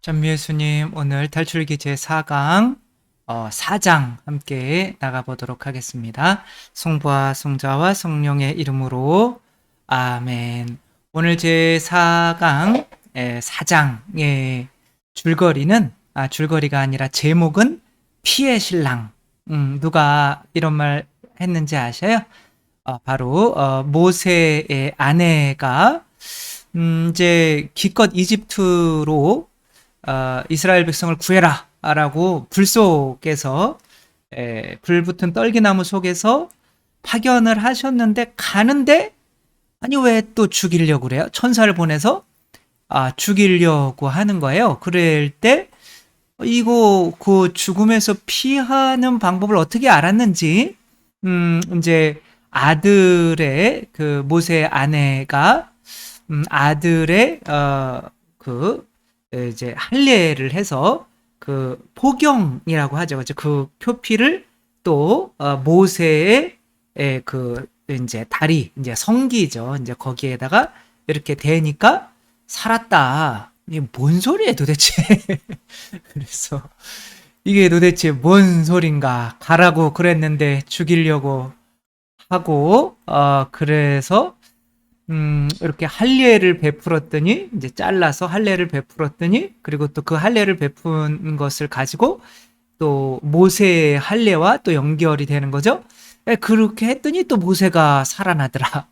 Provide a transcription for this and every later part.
전미예수님, 오늘 탈출기 제4강 4장 함께 나가보도록 하겠습니다. 성부와 성자와 성령의 이름으로 아멘. 오늘 제4강 4장의 줄거리가 아니라 제목은 피의 신랑. 누가 이런 말 했는지 아셔요? 바로 모세의 아내가 이제 기껏 이집트로 이스라엘 백성을 구해라 라고 불 속에서 불붙은 떨기나무 속에서 파견을 하셨는데 가는데 아니 왜 또 죽이려고 그래요? 천사를 보내서 죽이려고 하는 거예요. 그럴 때 이거 그 죽음에서 피하는 방법을 어떻게 알았는지 이제 아들의 그 모세의 아내가 아들의 그 이제 할례를 해서 그 포경이라고 하죠. 그죠? 그 표피를 또 모세의 그 이제 다리 이제 성기죠. 이제 거기에다가 이렇게 대니까 살았다. 이게 뭔 소리예요, 도대체? 그래서 이게 도대체 뭔 소린가? 가라고 그랬는데 죽이려고 하고 그래서 이렇게 할례를 베풀었더니 이제 잘라서 할례를 베풀었더니 그리고 또 그 할례를 베푼 것을 가지고 또 모세의 할례와 또 연결이 되는 거죠. 그렇게 했더니 또 모세가 살아나더라.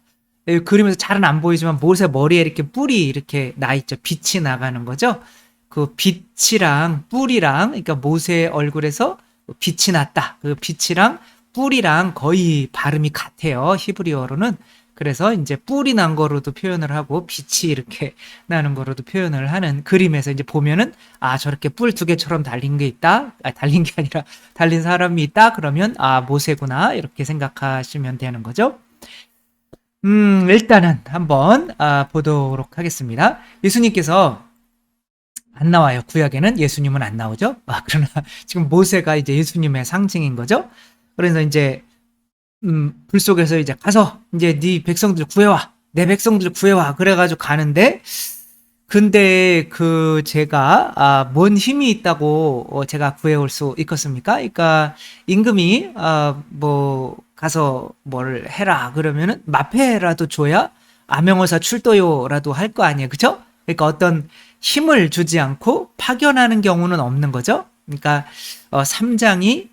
그림에서 잘은 안 보이지만 모세 머리에 이렇게 뿔이 이렇게 나 있죠. 빛이 나가는 거죠. 그 빛이랑 뿔이랑 그러니까 모세의 얼굴에서 빛이 났다. 그 빛이랑 뿔이랑 거의 발음이 같아요. 히브리어로는. 그래서 이제 뿔이 난 거로도 표현을 하고 빛이 이렇게 나는 거로도 표현을 하는 그림에서 이제 보면은 저렇게 뿔 두 개처럼 달린 게 있다. 달린 게 아니라 달린 사람이 있다. 그러면 모세구나 이렇게 생각하시면 되는 거죠. 일단은 한번 보도록 하겠습니다. 예수님께서 안 나와요. 구약에는 예수님은 안 나오죠. 그러나 지금 모세가 이제 예수님의 상징인 거죠. 그래서 이제 불 속에서 이제 가서 이제 네 백성들 구해와. 내 백성들 구해와. 그래가지고 가는데 근데 그 제가 뭔 힘이 있다고 제가 구해올 수 있겠습니까? 그러니까 임금이 뭐 가서 뭘 해라 그러면은 마패라도 줘야 암행어사 출도요라도 할 거 아니에요, 그죠? 그러니까 어떤 힘을 주지 않고 파견하는 경우는 없는 거죠. 그러니까 3장이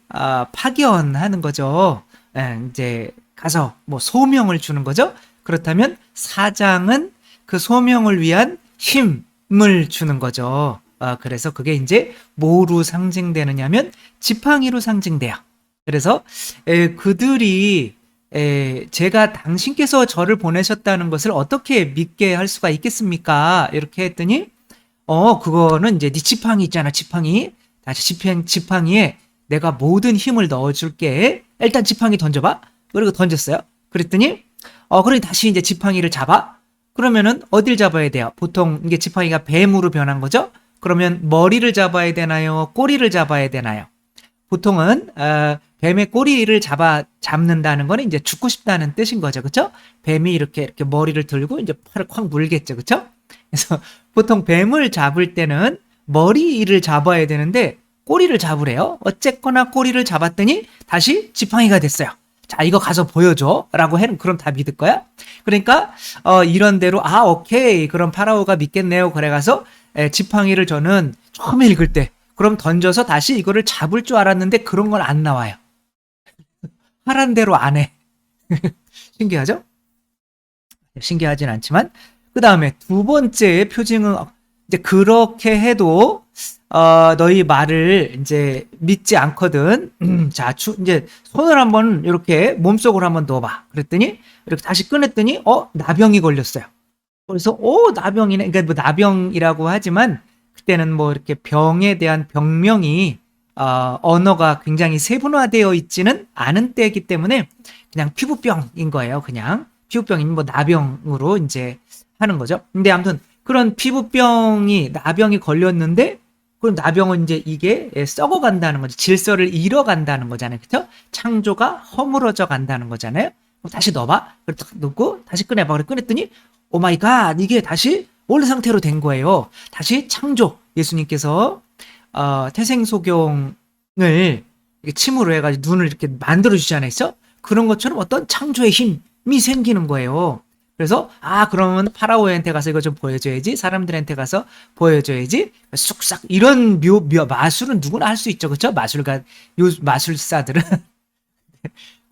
파견하는 거죠. 이제 가서 뭐 소명을 주는 거죠. 그렇다면 4장은 그 소명을 위한 힘을 주는 거죠. 그래서 그게 이제 뭐로 상징되느냐면 지팡이로 상징돼요. 그래서 그들이 제가 당신께서 저를 보내셨다는 것을 어떻게 믿게 할 수가 있겠습니까? 이렇게 했더니 그거는 이제 네 지팡이 있잖아, 지팡이. 다시 지팡이에 내가 모든 힘을 넣어줄게. 일단 지팡이 던져봐. 그리고 던졌어요. 그랬더니 그러니 다시 이제 지팡이를 잡아. 그러면은 어딜 잡아야 돼요? 보통 이게 지팡이가 뱀으로 변한 거죠? 그러면 머리를 잡아야 되나요? 꼬리를 잡아야 되나요? 보통은 뱀의 꼬리를 잡는다는 거는 이제 죽고 싶다는 뜻인 거죠, 그렇죠? 뱀이 이렇게 머리를 들고 이제 팔을 콱 물겠죠, 그렇죠? 그래서 보통 뱀을 잡을 때는 머리를 잡아야 되는데 꼬리를 잡으래요. 어쨌거나 꼬리를 잡았더니 다시 지팡이가 됐어요. 자, 이거 가서 보여줘. 라고 해는 그럼 다 믿을 거야? 그러니까, 이런 대로, 오케이. 그럼 파라오가 믿겠네요. 그래가서, 지팡이를 저는 처음 읽을 때, 그럼 던져서 다시 이거를 잡을 줄 알았는데 그런 건 안 나와요. 하란 대로 안 해. 신기하죠? 신기하진 않지만, 그 다음에 두 번째 표징은, 이제 그렇게 해도, 너희 말을 이제 믿지 않거든. 자, 이제 손을 한번 이렇게 몸속으로 한번 넣어봐. 그랬더니 이렇게 다시 꺼냈더니 나병이 걸렸어요. 그래서 나병이네. 그러니까 뭐 나병이라고 하지만 그때는 뭐 이렇게 병에 대한 병명이 언어가 굉장히 세분화되어 있지는 않은 때이기 때문에 그냥 피부병인 거예요. 그냥 피부병이면 뭐 나병으로 이제 하는 거죠. 근데 아무튼 그런 나병이 걸렸는데 그럼 나병은 이제 이게 썩어간다는 거죠. 질서를 잃어간다는 거잖아요. 그렇죠? 창조가 허물어져 간다는 거잖아요. 그럼 다시 넣어봐. 그리고 딱 넣고 다시 꺼내봐. 그래 꺼냈더니 오 마이 갓 이게 다시 원래 상태로 된 거예요. 다시 창조. 예수님께서 태생소경을 침으로 해가지고 눈을 이렇게 만들어주잖아요. 그런 것처럼 어떤 창조의 힘이 생기는 거예요. 그래서 그러면 파라오한테 가서 이거 좀 보여줘야지, 사람들한테 가서 보여줘야지, 쑥싹 이런 마술은 누구나 할 수 있죠, 그렇죠? 마술사들은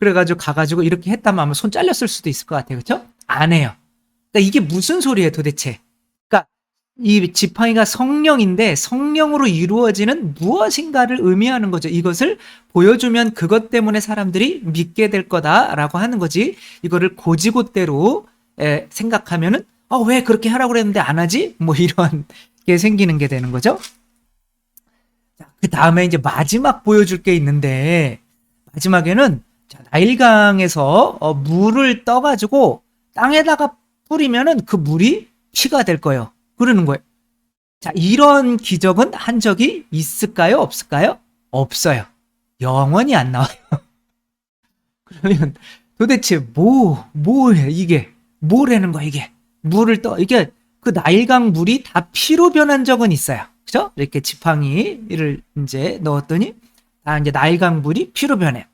그래가지고 가가지고 이렇게 했다면 아마 손 잘렸을 수도 있을 것 같아요, 그렇죠? 안 해요. 그러니까 이게 무슨 소리예요, 도대체? 그러니까 이 지팡이가 성령인데 성령으로 이루어지는 무엇인가를 의미하는 거죠. 이것을 보여주면 그것 때문에 사람들이 믿게 될 거다라고 하는 거지. 이거를 고지고대로 생각하면은 왜 그렇게 하라고 그랬는데 안 하지? 뭐 이런 게 생기는 게 되는 거죠. 그 다음에 이제 마지막 보여줄 게 있는데, 마지막에는 나일강에서 물을 떠가지고 땅에다가 뿌리면은 그 물이 피가 될 거예요. 그러는 거예요. 자, 이런 기적은 한 적이 있을까요? 없을까요? 없어요. 영원히 안 나와요. 그러면 도대체 뭐예요, 이게? 뭐라는 거야, 이게? 이게 그 나일강 물이 다 피로 변한 적은 있어요. 그죠? 이렇게 지팡이를 이제 넣었더니 이제 나일강 물이 피로 변해.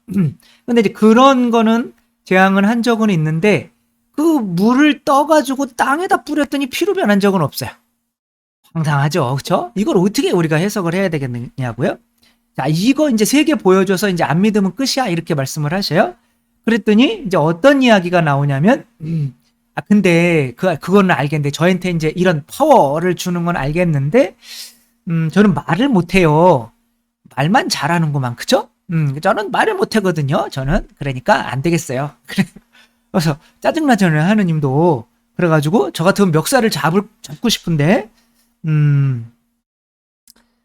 근데 이제 그런 거는 재앙을 한 적은 있는데, 그 물을 떠가지고 땅에다 뿌렸더니 피로 변한 적은 없어요. 황당하죠, 그렇죠? 이걸 어떻게 우리가 해석을 해야 되겠냐고요? 자, 이거 이제 3개 보여줘서 이제 안 믿으면 끝이야 이렇게 말씀을 하셔요. 그랬더니 이제 어떤 이야기가 나오냐면, 근데 그거는 알겠는데, 저한테 이제 이런 파워를 주는 건 알겠는데, 저는 말을 못해요. 말만 잘하는구만, 그죠? 저는 말을 못하거든요. 저는 그러니까 안 되겠어요. 그래서 짜증나잖아요, 하느님도. 그래가지고 저 같으면 멱살을 잡고 싶은데,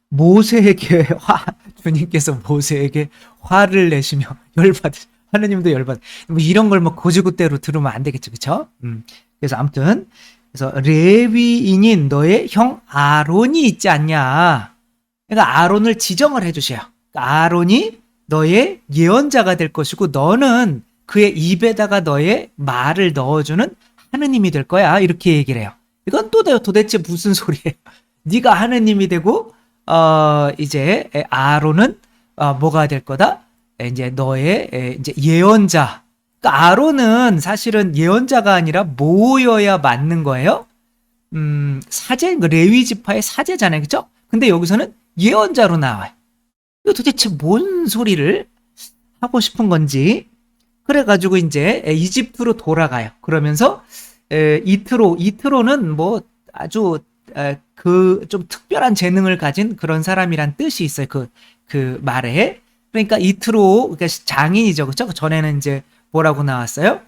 모세에게 주님께서 모세에게 화를 내시며 하느님도 열받. 뭐 이런 걸 뭐 고지고대로 들으면 안 되겠죠, 그렇죠? 그래서 아무튼 그래서 레위인인 너의 형 아론이 있지 않냐. 그러니까 아론을 지정을 해주세요. 그러니까 아론이 너의 예언자가 될 것이고 너는 그의 입에다가 너의 말을 넣어주는 하느님이 될 거야. 이렇게 얘기를 해요. 이건 또 도대체 무슨 소리예요? 네가 하느님이 되고 이제 아론은 뭐가 될 거다? 이제 너의 이제 예언자. 그러니까 아론은 사실은 예언자가 아니라 모여야 맞는 거예요. 사제, 레위 지파의 사제잖아요, 그렇죠? 근데 여기서는 예언자로 나와요. 이거 도대체 뭔 소리를 하고 싶은 건지. 그래가지고 이제 이집트로 돌아가요. 그러면서 이트로는 뭐 아주 그 좀 특별한 재능을 가진 그런 사람이란 뜻이 있어요. 그 말에. 그러니까 이트로, 그러니까 장인이죠, 그렇죠? 전에는 이제 뭐라고 나왔어요?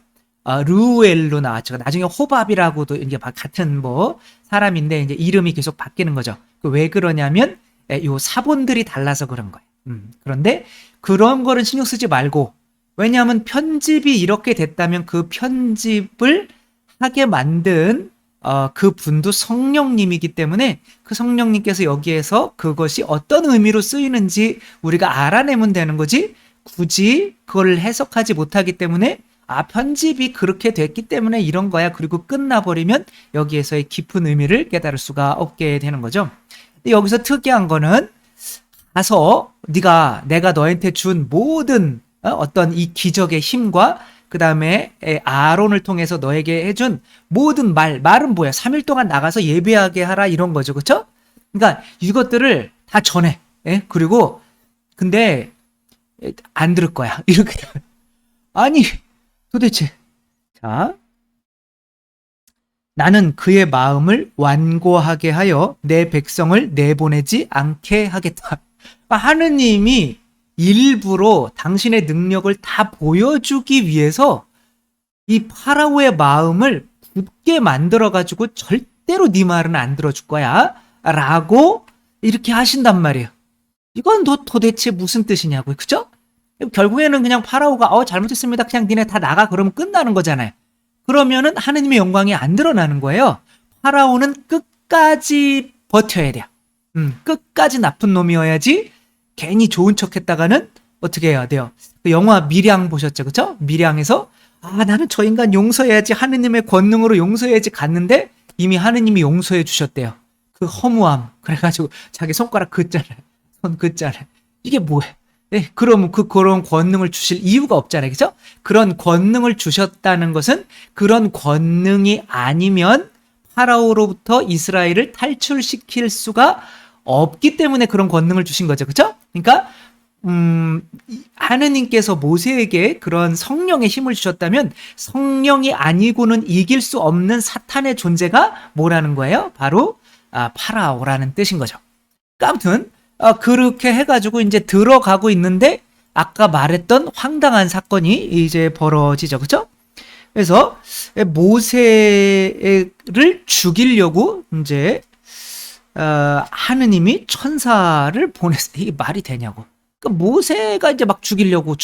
르우엘로 나왔죠. 나중에 호밥이라고도 이제 같은 뭐 사람인데 이제 이름이 계속 바뀌는 거죠. 왜 그러냐면 요 사본들이 달라서 그런 거예요. 그런데 그런 거는 신경 쓰지 말고, 왜냐하면 편집이 이렇게 됐다면 그 편집을 하게 만든 그 분도 성령님이기 때문에 그 성령님께서 여기에서 그것이 어떤 의미로 쓰이는지 우리가 알아내면 되는 거지, 굳이 그걸 해석하지 못하기 때문에 편집이 그렇게 됐기 때문에 이런 거야, 그리고 끝나버리면 여기에서의 깊은 의미를 깨달을 수가 없게 되는 거죠. 근데 여기서 특이한 거는 가서 내가 너한테 준 모든 어떤 이 기적의 힘과 그 다음에 아론을 통해서 너에게 해준 모든 말은 뭐야? 3일 동안 나가서 예배하게 하라, 이런 거죠, 그렇죠? 그러니까 이것들을 다 전해. 그리고 근데 안 들을 거야, 이렇게. 아니 도대체. 자, 나는 그의 마음을 완고하게 하여 내 백성을 내보내지 않게 하겠다. 하느님이 일부러 당신의 능력을 다 보여주기 위해서 이 파라오의 마음을 굳게 만들어가지고 절대로 네 말은 안 들어줄 거야 라고 이렇게 하신단 말이에요. 이건 도대체 무슨 뜻이냐고요, 그죠? 결국에는 그냥 파라오가 잘못했습니다, 그냥 니네 다 나가, 그러면 끝나는 거잖아요. 그러면은 하느님의 영광이 안 드러나는 거예요. 파라오는 끝까지 버텨야 돼요. 끝까지 나쁜 놈이어야지. 괜히 좋은 척 했다가는 어떻게 해야 돼요? 그 영화 밀양 보셨죠, 그쵸? 밀양에서 나는 저 인간 용서해야지, 하느님의 권능으로 용서해야지 갔는데 이미 하느님이 용서해 주셨대요. 그 허무함. 그래가지고 자기 손가락 긋잖아요. 손 긋잖아요. 이게 뭐예요? 네, 그럼 그런 권능을 주실 이유가 없잖아요. 그죠? 그런 권능을 주셨다는 것은 그런 권능이 아니면 파라오로부터 이스라엘을 탈출시킬 수가 없기 때문에 그런 권능을 주신 거죠. 그죠? 그러니까 하느님께서 모세에게 그런 성령의 힘을 주셨다면 성령이 아니고는 이길 수 없는 사탄의 존재가 뭐라는 거예요? 바로 파라오라는 뜻인 거죠. 아무튼 그렇게 해가지고 이제 들어가고 있는데 아까 말했던 황당한 사건이 이제 벌어지죠. 그죠? 그래서 모세를 죽이려고 이제 하느님이 천사를 보냈어요. 이게 말이 되냐고. 그러니까 모세가 이제 막 죽으려고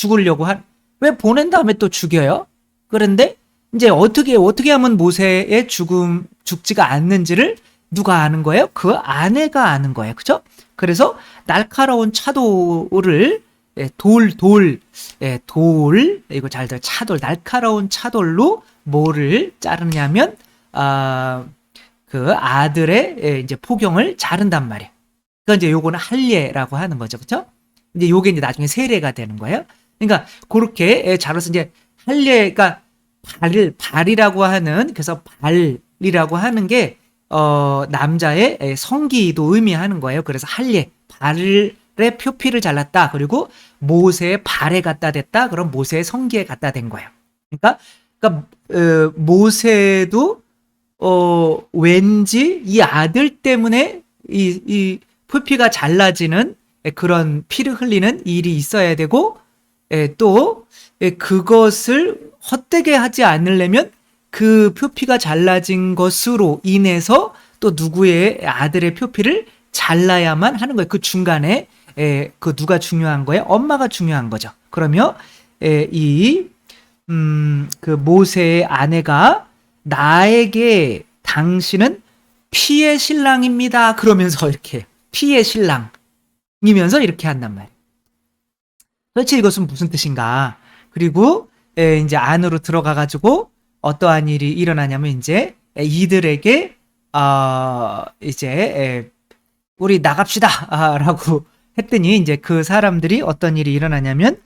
왜 보낸 다음에 또 죽여요? 그런데 이제 어떻게 하면 모세의 죽지가 않는지를 누가 아는 거예요? 그 아내가 아는 거예요. 그죠? 그래서 날카로운 차돌을 이거 잘 들어. 차돌, 날카로운 차돌로 뭐를 자르냐면 그 아들의 이제 포경을 자른단 말이에요. 그러니까 이제 요거는 할례라고 하는 거죠. 그렇죠? 이제 요게 이제 나중에 세례가 되는 거예요. 그러니까 그렇게 자로서 이제 할례가 발이라고 하는, 그래서 발이라고 하는 게 남자의 성기도 의미하는 거예요. 그래서 할례, 발의 표피를 잘랐다. 그리고 모세의 발에 갖다 댔다. 그럼 모세의 성기에 갖다 댄 거예요. 그러니까 모세도 왠지 이 아들 때문에 이 표피가 잘라지는 그런 피를 흘리는 일이 있어야 되고, 또 그것을 헛되게 하지 않으려면 그 표피가 잘라진 것으로 인해서 또 누구의 아들의 표피를 잘라야만 하는 거예요. 그 중간에 그 누가 중요한 거예요? 엄마가 중요한 거죠. 그러면 그 모세의 아내가 나에게 당신은 피의 신랑입니다. 그러면서 이렇게 피의 신랑이면서 이렇게 한단 말이에요. 도대체 이것은 무슨 뜻인가? 그리고 이제 안으로 들어가가지고 어떠한 일이 일어나냐면 이제 이들에게 이제 우리 나갑시다라고 했더니 이제 그 사람들이 어떤 일이 일어나냐면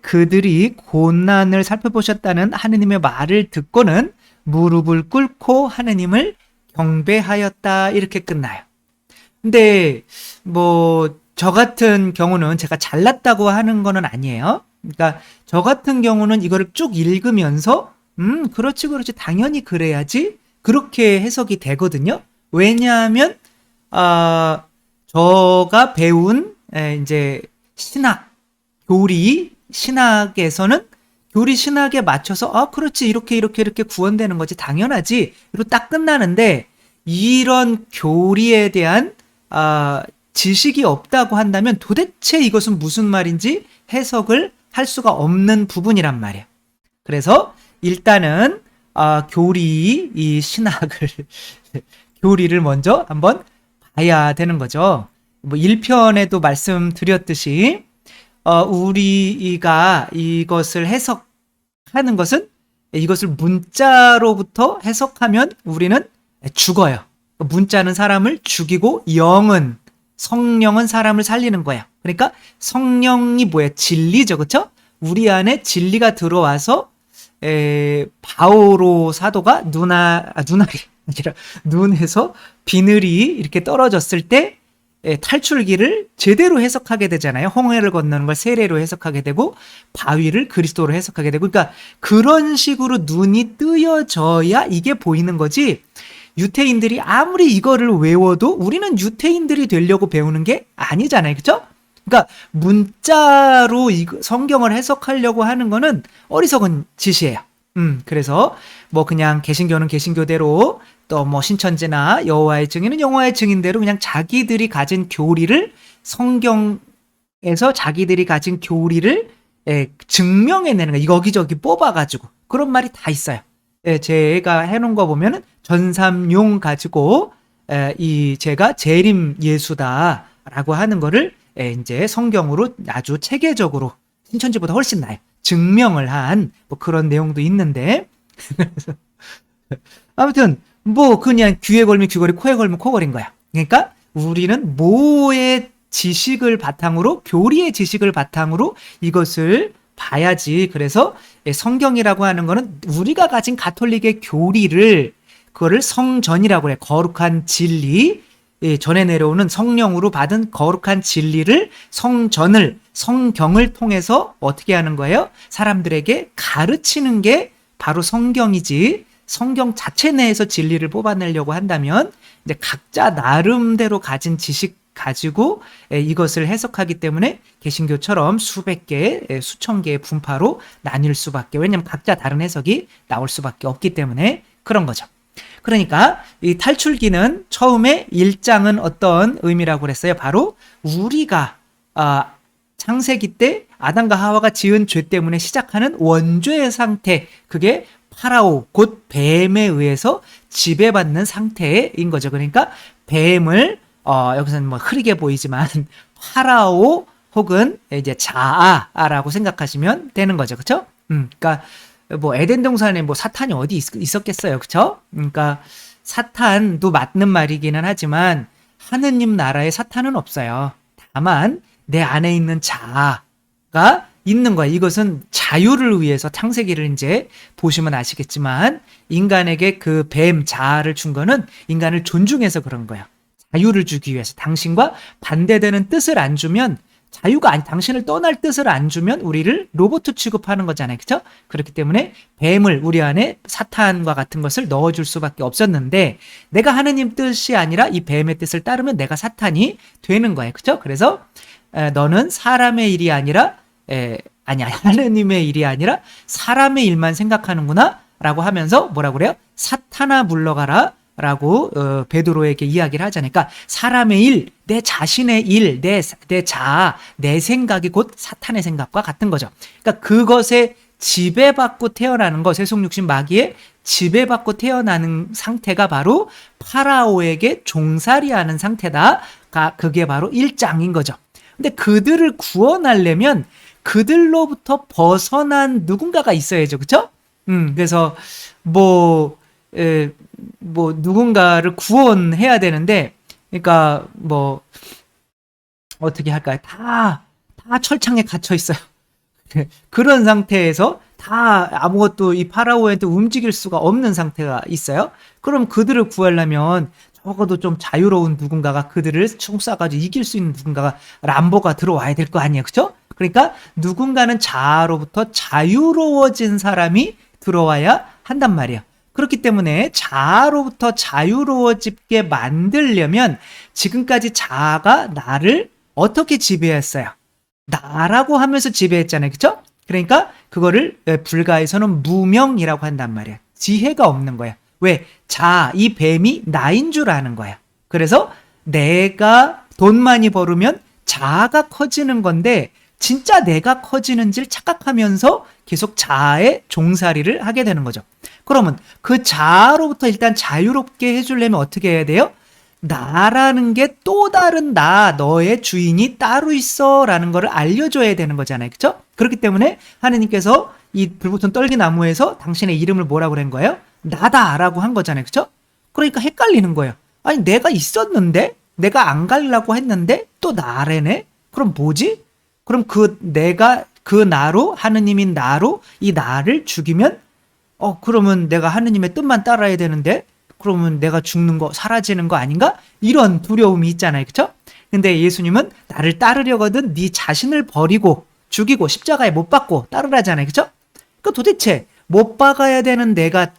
그들이 고난을 살펴보셨다는 하느님의 말을 듣고는 무릎을 꿇고 하느님을 경배하였다. 이렇게 끝나요. 근데 뭐 저 같은 경우는 제가 잘났다고 하는 거는 아니에요. 그러니까 저 같은 경우는 이거를 쭉 읽으면서 그렇지 당연히 그래야지 그렇게 해석이 되거든요. 왜냐하면 저가 배운 이제 교리 신학에서는 교리 신학에 맞춰서 그렇지 이렇게 구원되는 거지 당연하지 이로 딱 끝나는데, 이런 교리에 대한 지식이 없다고 한다면 도대체 이것은 무슨 말인지 해석을 할 수가 없는 부분이란 말이에요. 그래서 일단은 이 신학을 교리를 먼저 한번 봐야 되는 거죠. 뭐 1편에도 말씀드렸듯이 우리가 이것을 해석하는 것은 이것을 문자로부터 해석하면 우리는 죽어요. 문자는 사람을 죽이고 성령은 사람을 살리는 거예요. 그러니까 성령이 뭐예요? 진리죠. 그렇죠? 우리 안에 진리가 들어와서 바오로 사도가 눈에서 비늘이 이렇게 떨어졌을 때 탈출기를 제대로 해석하게 되잖아요. 홍해를 건너는 걸 세례로 해석하게 되고 바위를 그리스도로 해석하게 되고, 그러니까 그런 식으로 눈이 뜨여져야 이게 보이는 거지. 유태인들이 아무리 이거를 외워도 우리는 유태인들이 되려고 배우는 게 아니잖아요. 그죠? 그러니까 문자로 성경을 해석하려고 하는 거는 어리석은 짓이에요. 그래서 뭐 그냥 개신교는 개신교대로, 또 뭐 신천지나 여호와의 증인은 여호와의 증인대로 그냥 자기들이 가진 교리를, 성경에서 자기들이 가진 교리를 증명해내는 거예요. 여기저기 뽑아가지고. 그런 말이 다 있어요. 제가 해놓은 거 보면은 전삼용 가지고 제가 재림 예수다라고 하는 거를 이제 성경으로 아주 체계적으로 신천지보다 훨씬 나아요. 증명을 한 뭐 그런 내용도 있는데 아무튼 뭐 그냥 귀에 걸면 귀걸이, 코에 걸면 코걸인 거야. 그러니까 우리는 모의 지식을 바탕으로, 교리의 지식을 바탕으로 이것을 봐야지. 그래서 성경이라고 하는 거는 우리가 가진 가톨릭의 교리를, 그거를 성전이라고 해. 거룩한 진리, 전에 내려오는 성령으로 받은 거룩한 진리를, 성전을, 성경을 통해서 어떻게 하는 거예요? 사람들에게 가르치는 게 바로 성경이지. 성경 자체 내에서 진리를 뽑아내려고 한다면 이제 각자 나름대로 가진 지식 가지고 이것을 해석하기 때문에 개신교처럼 수백 개, 수천 개의 분파로 나뉠 수밖에, 왜냐하면 각자 다른 해석이 나올 수밖에 없기 때문에 그런 거죠. 그러니까 이 탈출기는 처음에 1장은 어떤 의미라고 그랬어요? 바로 우리가 창세기 때 아담과 하와가 지은 죄 때문에 시작하는 원죄의 상태, 그게 파라오, 곧 뱀에 의해서 지배받는 상태인 거죠. 그러니까 뱀을 여기서는 뭐 흐리게 보이지만 파라오 혹은 이제 자아라고 생각하시면 되는 거죠. 그렇죠? 그러니까 뭐 에덴 동산에 뭐 사탄이 어디 있었겠어요. 그렇죠? 그러니까 사탄도 맞는 말이기는 하지만 하느님 나라에 사탄은 없어요. 다만 내 안에 있는 자아가 있는 거야. 이것은 자유를 위해서, 창세기를 이제 보시면 아시겠지만 인간에게 그 뱀 자아를 준 거는 인간을 존중해서 그런 거야. 자유를 주기 위해서. 당신과 반대되는 뜻을 안 주면, 자유가 아니, 당신을 떠날 뜻을 안 주면 우리를 로봇 취급하는 거잖아요. 그렇죠? 그렇기 때문에 뱀을, 우리 안에 사탄과 같은 것을 넣어줄 수밖에 없었는데, 내가 하느님 뜻이 아니라 이 뱀의 뜻을 따르면 내가 사탄이 되는 거예요. 그렇죠? 그래서 너는 사람의 일이 아니라 하느님의 일이 아니라 사람의 일만 생각하는구나 라고 하면서 뭐라고 그래요? 사탄아 물러가라 라고 베드로에게 이야기를 하잖아요. 그러니까 사람의 일, 내 자신의 일, 내 자아, 내 생각이 곧 사탄의 생각과 같은 거죠. 그러니까 그것에 지배받고 태어나는 것, 세속육신 마귀에 지배받고 태어나는 상태가 바로 파라오에게 종살이하는 상태다. 그게 바로 1장인 거죠. 근데 그들을 구원하려면 그들로부터 벗어난 누군가가 있어야죠. 그렇죠? 그래서 뭐 누군가를 구원해야 되는데, 그러니까 뭐 어떻게 할까요? 다 철창에 갇혀 있어요. 그런 상태에서 다 아무것도 이 파라오한테 움직일 수가 없는 상태가 있어요. 그럼 그들을 구하려면 적어도 좀 자유로운 누군가가, 그들을 총 쏴가지고 이길 수 있는 누군가가, 람보가 들어와야 될 거 아니에요. 그렇죠? 그러니까 누군가는 자아로부터 자유로워진 사람이 들어와야 한단 말이에요. 그렇기 때문에 자아로부터 자유로워지게 만들려면 지금까지 자아가 나를 어떻게 지배했어요? 나라고 하면서 지배했잖아요. 그렇죠? 그러니까 그거를 불가에서는 무명이라고 한단 말이에요. 지혜가 없는 거야. 왜? 자아, 이 뱀이 나인 줄 아는 거야. 그래서 내가 돈 많이 벌으면 자아가 커지는 건데 진짜 내가 커지는지를 착각하면서 계속 자아의 종살이를 하게 되는 거죠. 그러면 그 자아로부터 일단 자유롭게 해주려면 어떻게 해야 돼요? 나라는 게 또 다른 나, 너의 주인이 따로 있어 라는 거를 알려줘야 되는 거잖아요. 그렇죠? 그렇기 때문에 하느님께서 이 불붙은 떨기나무에서 당신의 이름을 뭐라고 한 거예요? 나다라고 한 거잖아요. 그렇죠? 그러니까 헷갈리는 거예요. 아니 내가 있었는데, 내가 안 가려고 했는데 또 나래네? 그럼 뭐지? 그럼 그 나로, 하느님인 나로 이 나를 죽이면 그러면 내가 하느님의 뜻만 따라야 되는데, 그러면 내가 죽는 거, 사라지는 거 아닌가? 이런 두려움이 있잖아요. 그쵸? 근데 예수님은 나를 따르려거든 네 자신을 버리고 죽이고 십자가에 못 박고 따르라잖아요. 그쵸? 그 도대체 못 박아야 되는 내가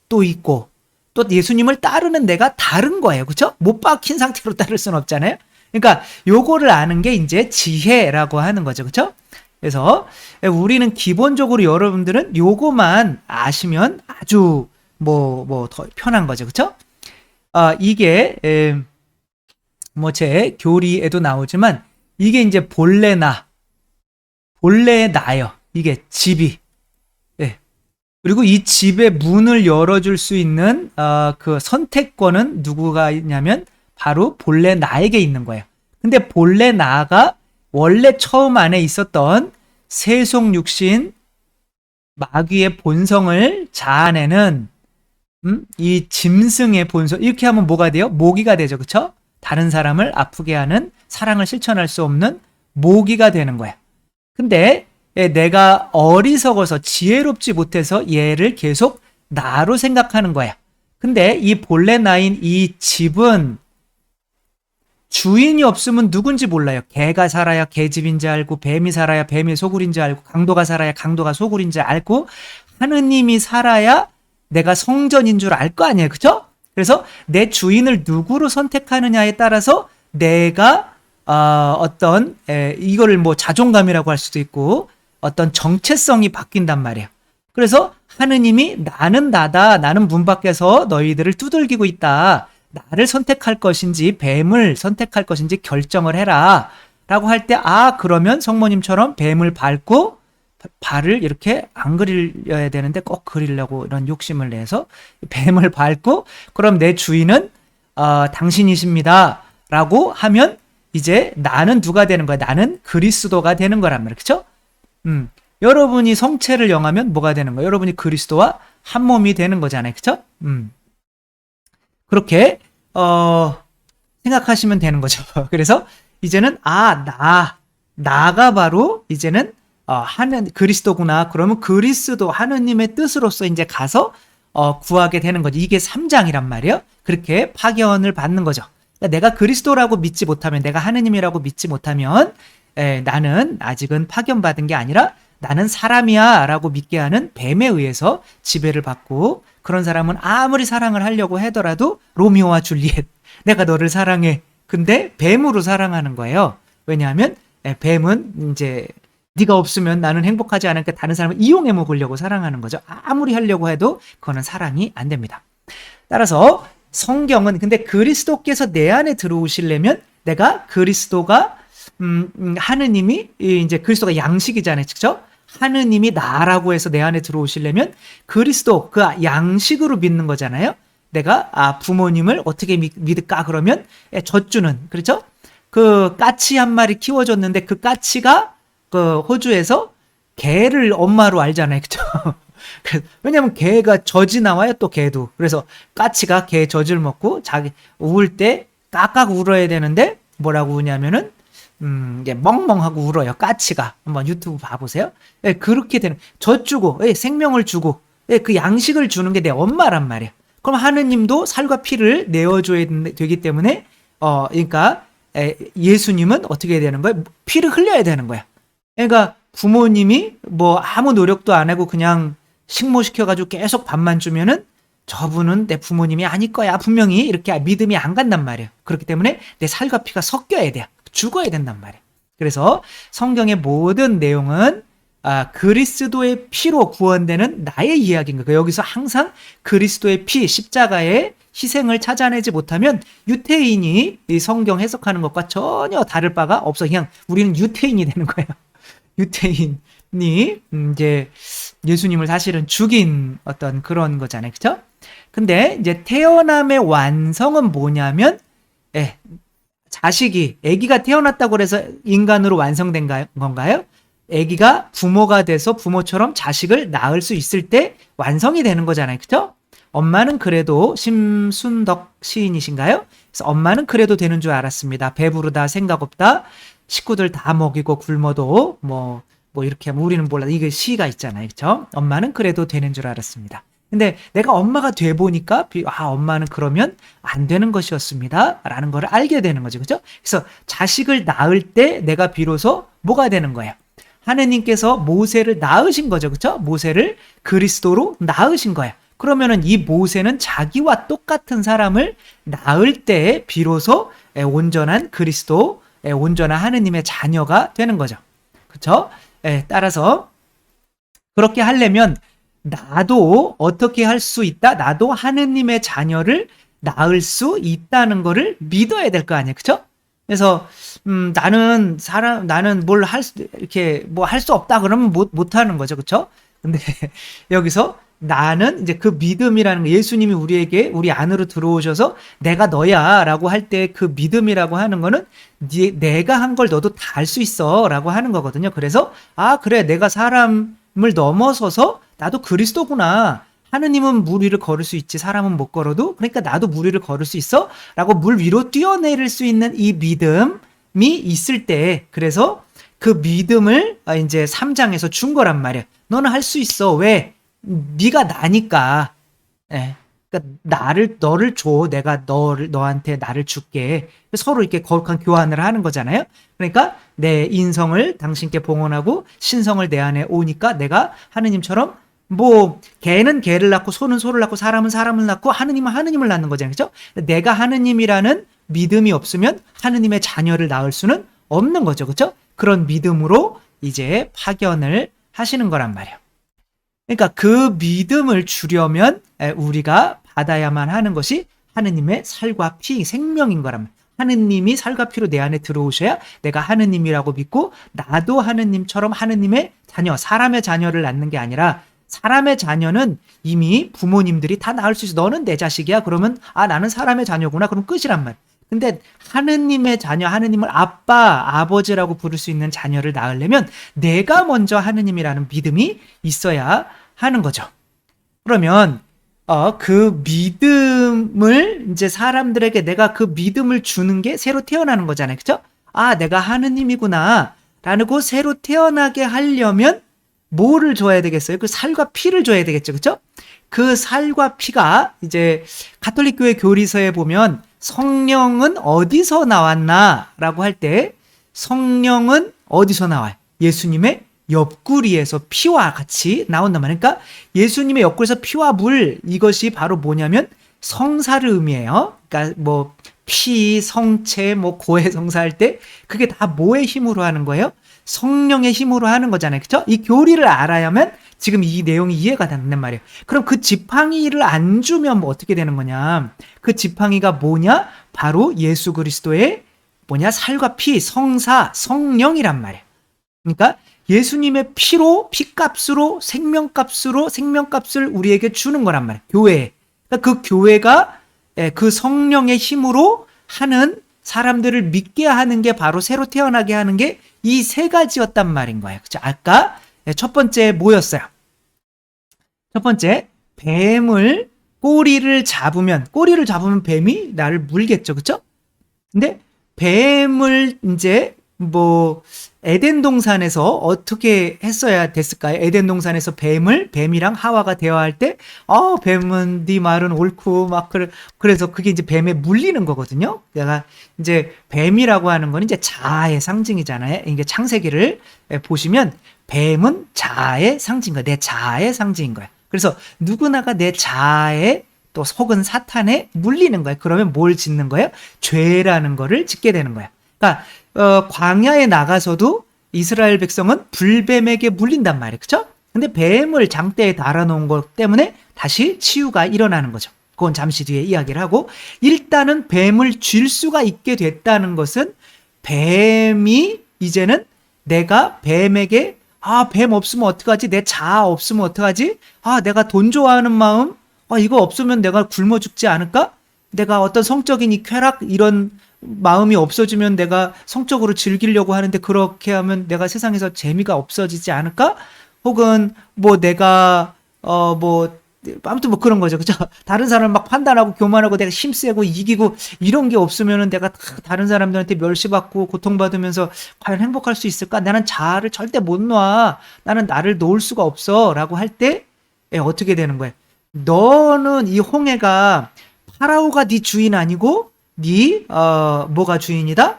또 있고, 또 예수님을 따르는 내가 다른 거예요. 그쵸? 못 박힌 상태로 따를 수는 없잖아요. 그러니까 요거를 아는 게 이제 지혜라고 하는 거죠. 그쵸? 그래서 우리는 기본적으로, 여러분들은 요거만 아시면 아주 더 편한 거죠. 그쵸? 이게 제 교리에도 나오지만 이게 이제 본래의 나예요. 이게 집이. 예. 그리고 이 집의 문을 열어줄 수 있는 그 선택권은 누구가 있냐면 바로 본래 나에게 있는 거예요. 근데 본래 나가 원래 처음 안에 있었던 세속 육신 마귀의 본성을 자아내는 이 짐승의 본성, 이렇게 하면 뭐가 돼요? 모기가 되죠. 그쵸? 다른 사람을 아프게 하는 사랑을 실천할 수 없는 모기가 되는 거야. 근데 내가 어리석어서 지혜롭지 못해서 얘를 계속 나로 생각하는 거야. 근데 이 본래 나인 이 집은 주인이 없으면 누군지 몰라요. 개가 살아야 개집인지 알고, 뱀이 살아야 뱀의 소굴인지 알고, 강도가 살아야 강도가 소굴인지 알고, 하느님이 살아야 내가 성전인 줄 알 거 아니에요. 그죠? 그래서 내 주인을 누구로 선택하느냐에 따라서 내가 이거를 뭐 자존감이라고 할 수도 있고 어떤 정체성이 바뀐단 말이에요. 그래서 하느님이 나는 나다. 나는 문 밖에서 너희들을 두들기고 있다. 나를 선택할 것인지 뱀을 선택할 것인지 결정을 해라. 라고 할 때, 그러면 성모님처럼 뱀을 밟고 발을 이렇게 안 그리려야 되는데 꼭 그리려고 이런 욕심을 내서 뱀을 밟고, 그럼 내 주인은 당신이십니다. 라고 하면 이제 나는 누가 되는 거야? 나는 그리스도가 되는 거란 말이에요. 그쵸? 여러분이 성체를 영하면 뭐가 되는 거예요? 여러분이 그리스도와 한 몸이 되는 거잖아요. 그쵸? 그렇게 생각하시면 되는 거죠. 그래서 이제는 나가 바로 이제는 그리스도구나. 그러면 그리스도 하느님의 뜻으로서 이제 가서 구하게 되는 거죠. 이게 3장이란 말이에요. 그렇게 파견을 받는 거죠. 그러니까 내가 그리스도라고 믿지 못하면, 내가 하느님이라고 믿지 못하면 나는 아직은 파견받은 게 아니라 나는 사람이야 라고 믿게 하는 뱀에 의해서 지배를 받고, 그런 사람은 아무리 사랑을 하려고 하더라도 로미오와 줄리엣, 내가 너를 사랑해. 근데 뱀으로 사랑하는 거예요. 왜냐하면 뱀은 이제 네가 없으면 나는 행복하지 않으니까 다른 사람을 이용해 먹으려고 사랑하는 거죠. 아무리 하려고 해도 그거는 사랑이 안 됩니다. 따라서 성경은, 근데 그리스도께서 내 안에 들어오시려면 내가 그리스도가 하느님이 이제 그리스도가 양식이잖아요. 그렇죠? 하느님이 나라고 해서 내 안에 들어오시려면 그리스도 그 양식으로 믿는 거잖아요. 내가 부모님을 어떻게 믿을까? 그러면 젖주는, 그렇죠? 그 까치 한 마리 키워줬는데 그 까치가 그 호주에서 개를 엄마로 알잖아요. 그렇죠? 왜냐면 개가 젖이 나와요. 또 개도. 그래서 까치가 개 젖을 먹고 자기 울 때 깍깍 울어야 되는데 뭐라고 우냐면은 이제 멍멍하고 울어요. 까치가. 한번 유튜브 봐보세요. 그렇게 되는, 젖 주고, 생명을 주고, 그 양식을 주는 게 내 엄마란 말이야. 그럼 하느님도 살과 피를 내어줘야 되기 때문에, 그러니까, 예수님은 어떻게 해야 되는 거예요? 피를 흘려야 되는 거야. 그러니까 부모님이 뭐 아무 노력도 안 하고 그냥 식모시켜가지고 계속 밥만 주면은 저분은 내 부모님이 아닐 거야. 분명히 이렇게 믿음이 안 간단 말이에요. 그렇기 때문에 내 살과 피가 섞여야 돼요. 죽어야 된단 말이에요. 그래서 성경의 모든 내용은 그리스도의 피로 구원되는 나의 이야기인 거예요. 여기서 항상 그리스도의 피, 십자가의 희생을 찾아내지 못하면 유태인이 이 성경 해석하는 것과 전혀 다를 바가 없어. 그냥 우리는 유태인이 되는 거예요. 유태인이 이제 예수님을 사실은 죽인 어떤 그런 거잖아요. 그렇죠? 근데 이제 태어남의 완성은 뭐냐면 아기가 태어났다고 해서 인간으로 완성된 건가요? 아기가 부모가 돼서 부모처럼 자식을 낳을 수 있을 때 완성이 되는 거잖아요. 그렇죠? 엄마는 그래도, 심순덕 시인이신가요? 그래서 엄마는 그래도 되는 줄 알았습니다. 배부르다, 생각 없다, 식구들 다 먹이고 굶어도 뭐 이렇게 하면 우리는 몰라. 이게 시가 있잖아요. 그렇죠? 엄마는 그래도 되는 줄 알았습니다. 근데 내가 엄마가 돼 보니까 엄마는 그러면 안 되는 것이었습니다. 라는 걸 알게 되는 거죠. 그렇죠? 그래서 자식을 낳을 때 내가 비로소 뭐가 되는 거예요? 하느님께서 모세를 낳으신 거죠. 그렇죠? 모세를 그리스도로 낳으신 거예요. 그러면은 이 모세는 자기와 똑같은 사람을 낳을 때 비로소 온전한 그리스도, 온전한 하느님의 자녀가 되는 거죠. 그렇죠? 따라서 그렇게 하려면 나도 어떻게 할 수 있다? 나도 하느님의 자녀를 낳을 수 있다는 거를 믿어야 될 거 아니에요. 그렇죠? 그래서 나는 뭘 이렇게 뭐 할 수 없다 그러면 못 하는 거죠. 그렇죠? 근데 여기서 나는 이제 그 믿음이라는 거, 예수님이 우리 안으로 들어오셔서 내가 너야라고 할 때 그 믿음이라고 하는 거는 내가 한 걸 너도 다 할 수 있어라고 하는 거거든요. 그래서 그래, 내가 사람을 넘어서서 나도 그리스도구나. 하느님은 물 위를 걸을 수 있지 사람은 못 걸어도, 그러니까 나도 물 위를 걸을 수 있어 라고 물 위로 뛰어내릴 수 있는 이 믿음이 있을 때, 그래서 그 믿음을 이제 3장에서 준 거란 말이야. 너는 할 수 있어. 왜? 네가 나니까. 예. 그러니까 너를 줘. 내가 너한테 나를 줄게. 서로 이렇게 거룩한 교환을 하는 거잖아요. 그러니까 내 인성을 당신께 봉헌하고 신성을 내 안에 오니까 내가 하느님처럼, 뭐 개는 개를 낳고 소는 소를 낳고 사람은 사람을 낳고 하느님은 하느님을 낳는 거잖아요. 그렇죠? 내가 하느님이라는 믿음이 없으면 하느님의 자녀를 낳을 수는 없는 거죠. 그렇죠? 그런 믿음으로 이제 파견을 하시는 거란 말이에요. 그러니까 그 믿음을 주려면 우리가 받아야만 하는 것이 하느님의 살과 피, 생명인 거란 말이에요. 하느님이 살과 피로 내 안에 들어오셔야 내가 하느님이라고 믿고 나도 하느님처럼 하느님의 자녀, 사람의 자녀를 낳는 게 아니라, 사람의 자녀는 이미 부모님들이 다 낳을 수 있어. 너는 내 자식이야. 그러면 나는 사람의 자녀구나. 그럼 끝이란 말이에요. 근데 하느님의 자녀, 하느님을 아빠, 아버지라고 부를 수 있는 자녀를 낳으려면 내가 먼저 하느님이라는 믿음이 있어야 하는 거죠. 그러면 그 믿음을 이제 사람들에게 내가 그 믿음을 주는 게 새로 태어나는 거잖아요. 그렇죠? 내가 하느님이구나 라고 새로 태어나게 하려면 뭐를 줘야 되겠어요? 그 살과 피를 줘야 되겠죠. 그렇죠? 그 살과 피가 이제 가톨릭 교회 교리서에 보면 성령은 어디서 나왔나라고 할 때, 성령은 어디서 나와요? 예수님의 옆구리에서 피와 같이 나온단 말이에요. 그러니까 예수님의 옆구리에서 피와 물, 이것이 바로 뭐냐면 성사를 의미해요. 그러니까 뭐 피, 성체, 뭐 고해성사 할 때 그게 다 뭐의 힘으로 하는 거예요? 성령의 힘으로 하는 거잖아요. 그렇죠? 이 교리를 알아야만 지금 이 내용이 이해가 된단 말이에요. 그럼 그 지팡이를 안 주면 뭐 어떻게 되는 거냐? 그 지팡이가 뭐냐? 바로 예수 그리스도의 살과 피, 성사, 성령이란 말이에요. 그러니까 예수님의 피로, 피값으로, 생명값을 우리에게 주는 거란 말이에요. 교회. 그러니까 그 교회가 그 성령의 힘으로 하는, 사람들을 믿게 하는 게 바로 새로 태어나게 하는 게 이 세 가지였단 말인 거예요. 그렇죠? 아까 첫 번째 뭐였어요? 첫 번째, 꼬리를 잡으면 뱀이 나를 물겠죠. 그렇죠? 근데 뱀을 이제 에덴 동산에서 어떻게 했어야 됐을까요? 에덴 동산에서 뱀이랑 하와가 대화할 때, 뱀은 네 말은 옳고, 그래서 그게 이제 뱀에 물리는 거거든요. 내가 이제 뱀이라고 하는 건 이제 자아의 상징이잖아요. 이게 창세기를 보시면 뱀은 자아의 상징인 거야. 내 자아의 상징인 거야. 그래서 누구나가 내 자아에 또 혹은 사탄에 물리는 거야. 그러면 뭘 짓는 거예요? 죄라는 거를 짓게 되는 거야. 그러니까 광야에 나가서도 이스라엘 백성은 불뱀에게 물린단 말이에요. 그렇죠? 근데 뱀을 장대에 달아놓은 것 때문에 다시 치유가 일어나는 거죠. 그건 잠시 뒤에 이야기를 하고, 일단은 뱀을 쥘 수가 있게 됐다는 것은 뱀이 이제는 내가 뱀에게 뱀 없으면 어떡하지? 내 자아 없으면 어떡하지? 내가 돈 좋아하는 마음, 이거 없으면 내가 굶어 죽지 않을까? 내가 어떤 성적인 이 쾌락, 이런 마음이 없어지면 내가 성적으로 즐기려고 하는데 그렇게 하면 내가 세상에서 재미가 없어지지 않을까? 혹은 내가 아무튼 그런 거죠. 그죠? 다른 사람을 막 판단하고 교만하고 내가 힘세고 이기고 이런 게 없으면은 내가 다른 사람들한테 멸시받고 고통받으면서 과연 행복할 수 있을까? 나는 자아를 절대 못 놔. 나는 나를 놓을 수가 없어. 라고 할 때 어떻게 되는 거예요? 너는 이 홍해가 파라오가 네 주인 아니고 뭐가 주인이다?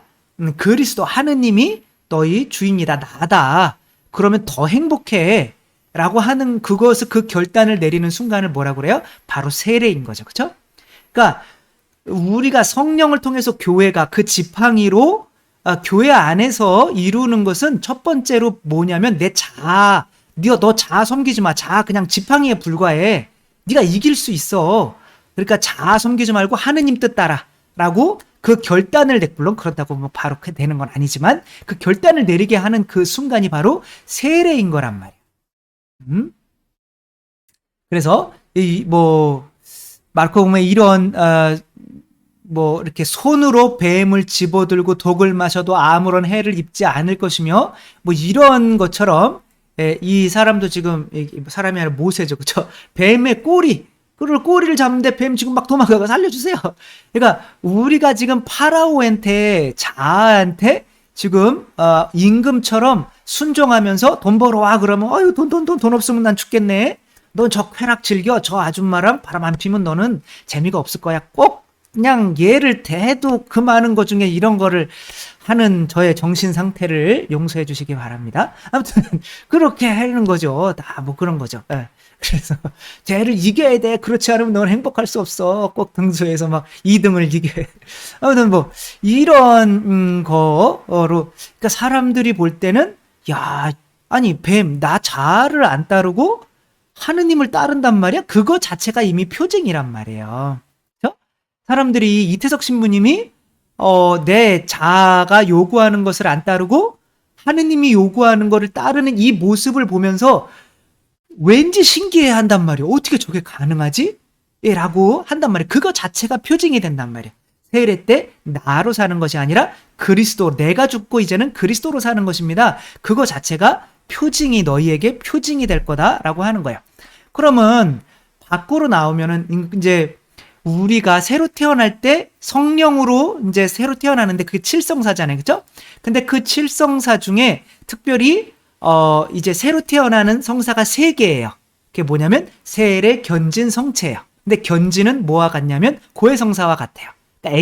그리스도 하느님이 너희 주인이다. 나다. 그러면 더 행복해. 라고 하는 그것을, 그 결단을 내리는 순간을 뭐라고 그래요? 바로 세례인 거죠. 그렇죠? 그러니까 우리가 성령을 통해서 교회가 그 지팡이로 교회 안에서 이루는 것은 첫 번째로 뭐냐면 내 자아. 너 자아 섬기지 마. 자아 그냥 지팡이에 불과해. 네가 이길 수 있어. 그러니까 자아 섬기지 말고 하느님 뜻 따라. 라고 그 결단을 물론 그렇다고 바로 되는 건 아니지만 그 결단을 내리게 하는 그 순간이 바로 세례인 거란 말이에요. 그래서 마르코복음에 이런 이렇게 손으로 뱀을 집어들고 독을 마셔도 아무런 해를 입지 않을 것이며 이런 것처럼 이 사람도 지금 사람이 아니라 모세죠, 그렇죠? 뱀의 꼬리를 잡는데 뱀 지금 막 도망가가 살려주세요. 그러니까 우리가 지금 파라오한테 자아한테 지금 임금처럼 순종하면서 돈 벌어와 그러면 아유 돈 없으면 난 죽겠네. 너 저 쾌락 즐겨. 저 아줌마랑 바람 안 피면 너는 재미가 없을 거야. 꼭 그냥 얘를 대해도 그 많은 것 중에 이런 거를 하는 저의 정신 상태를 용서해 주시기 바랍니다. 아무튼 그렇게 하는 거죠. 다 뭐 그런 거죠. 예. 그래서 쟤를 이겨야 돼. 그렇지 않으면 넌 행복할 수 없어. 꼭 등수에서 막 2등을 이겨. 아무튼 뭐 이런 거로 그러니까 사람들이 볼 때는 야 아니 뱀 나 자아를 안 따르고 하느님을 따른단 말이야. 그거 자체가 이미 표징이란 말이에요. 그렇죠? 사람들이 이태석 신부님이 내 자아가 요구하는 것을 안 따르고 하느님이 요구하는 것을 따르는 이 모습을 보면서 왠지 신기해 한단 말이에요. 어떻게 저게 가능하지? 라고 한단 말이에요. 그거 자체가 표징이 된단 말이에요. 세례 때 나로 사는 것이 아니라 그리스도, 내가 죽고 이제는 그리스도로 사는 것입니다. 그거 자체가 표징이 너희에게 표징이 될 거다라고 하는 거예요. 그러면 밖으로 나오면은 이제 우리가 새로 태어날 때 성령으로 이제 새로 태어나는데 그게 칠성사잖아요. 그죠? 근데 그 칠성사 중에 특별히 이제 새로 태어나는 성사가 3개예요. 그게 뭐냐면 세례, 견진, 성체예요. 근데 견진은 뭐와 같냐면 고해성사와 같아요. 그러니까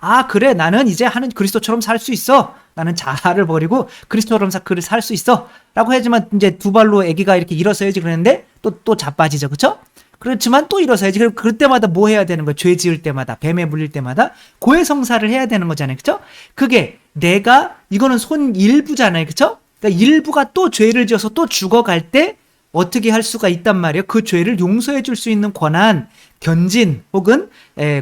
아기가 그래 나는 이제 하는 그리스도처럼 살 수 있어. 나는 자아를 버리고 그리스도처럼 살 수 있어. 라고 하지만 이제 두 발로 아기가 이렇게 일어서야지 그러는데 또 자빠지죠. 그렇죠? 그렇지만 또 일어서야지. 그럼 그때마다 뭐 해야 되는 거예요? 죄 지을 때마다, 뱀에 물릴 때마다 고해성사를 해야 되는 거잖아요. 그렇죠? 그게 이거는 손 일부잖아요. 그렇죠? 그러니까 일부가 또 죄를 지어서 또 죽어갈 때 어떻게 할 수가 있단 말이에요. 그 죄를 용서해 줄 수 있는 권한, 견진 혹은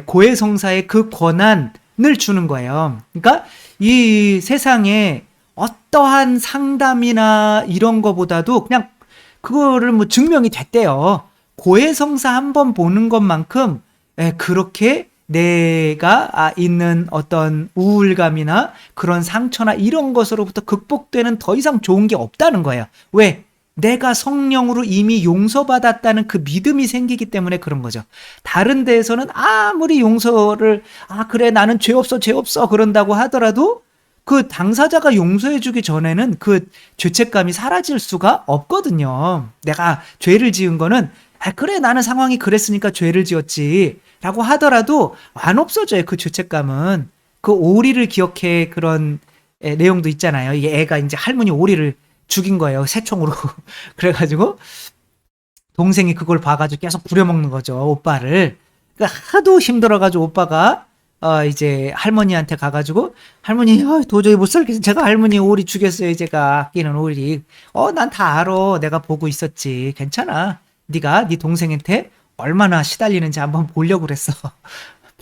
고해성사의 그 권한을 주는 거예요. 그러니까 이 세상에 어떠한 상담이나 이런 거보다도 그냥 그거를 뭐 증명이 됐대요. 고해성사 한번 보는 것만큼 그렇게 내가 있는 어떤 우울감이나 그런 상처나 이런 것으로부터 극복되는 더 이상 좋은 게 없다는 거예요. 왜? 내가 성령으로 이미 용서받았다는 그 믿음이 생기기 때문에 그런 거죠. 다른 데에서는 아무리 용서를 그래 나는 죄 없어 그런다고 하더라도 그 당사자가 용서해주기 전에는 그 죄책감이 사라질 수가 없거든요. 내가 죄를 지은 거는 그래 나는 상황이 그랬으니까 죄를 지었지 라고 하더라도 안 없어져요. 그 죄책감은. 그 오리를 기억해 그런 내용도 있잖아요. 이게 애가 이제 할머니 오리를 죽인 거예요. 새총으로. 그래가지고 동생이 그걸 봐가지고 계속 부려먹는 거죠. 오빠를. 그러니까 하도 힘들어가지고 오빠가 이제 할머니한테 가가지고 할머니 도저히 못 살겠어요. 제가 할머니 오리 죽였어요. 제가 아끼는 오리. 난 다 알아. 내가 보고 있었지. 괜찮아. 네가 네 동생한테 얼마나 시달리는지 한번 보려고 그랬어.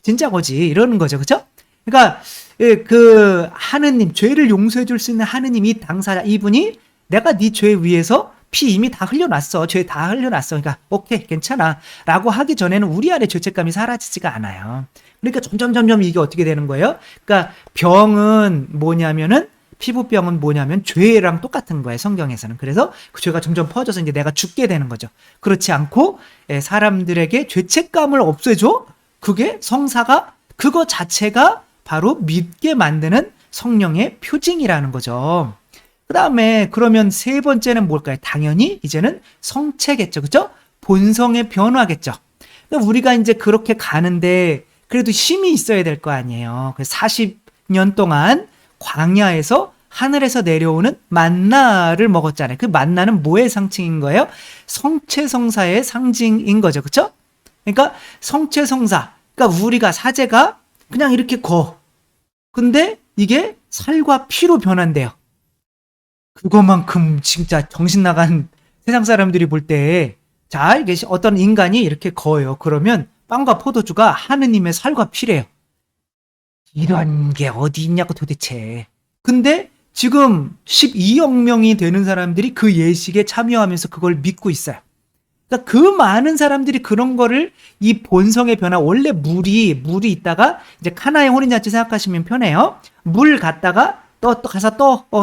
진짜 거지. 이러는 거죠. 그죠? 그러니까 그 하느님, 죄를 용서해 줄 수 있는 하느님, 이 당사자, 이분이 내가 네 죄 위해서 피 이미 다 흘려놨어. 죄 다 흘려놨어. 그러니까 오케이 괜찮아 라고 하기 전에는 우리 안에 죄책감이 사라지지가 않아요. 그러니까 점점 이게 어떻게 되는 거예요? 그러니까 병은 뭐냐면은 피부병은 뭐냐면 죄랑 똑같은 거예요. 성경에서는. 그래서 그 죄가 점점 퍼져서 이제 내가 죽게 되는 거죠. 그렇지 않고 사람들에게 죄책감을 없애줘. 그게 성사가 그거 자체가 바로 믿게 만드는 성령의 표징이라는 거죠. 그 다음에 그러면 세 번째는 뭘까요? 당연히 이제는 성체겠죠. 그죠? 본성의 변화겠죠. 그러니까 우리가 이제 그렇게 가는데 그래도 힘이 있어야 될 거 아니에요. 그래서 40년 동안 광야에서 하늘에서 내려오는 만나를 먹었잖아요. 그 만나는 뭐의 상징인 거예요? 성체성사의 상징인 거죠. 그렇죠? 그러니까 성체성사. 그러니까 우리가 사제가 그냥 이렇게 근데 이게 살과 피로 변한대요. 그거만큼 진짜 정신 나간 세상 사람들이 볼 때, 자, 이게 어떤 인간이 이렇게 거요. 그러면 빵과 포도주가 하느님의 살과 피래요. 이런 게 어디 있냐고 도대체. 근데 지금 12억 명이 되는 사람들이 그 예식에 참여하면서 그걸 믿고 있어요. 그러니까 그 많은 사람들이 그런 거를 이 본성의 변화, 원래 물이 있다가 이제 카나의 혼인잔치 생각하시면 편해요. 물 갖다가 가서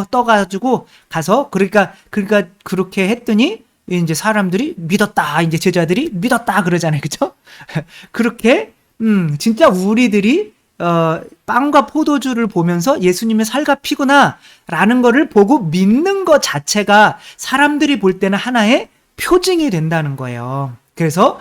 떠가지고 가서 그러니까 그렇게 했더니 이제 사람들이 믿었다. 이제 제자들이 믿었다 그러잖아요. 그죠? 그렇게 진짜 우리들이 빵과 포도주를 보면서 예수님의 살과 피구나라는 거를 보고 믿는 것 자체가 사람들이 볼 때는 하나의 표징이 된다는 거예요. 그래서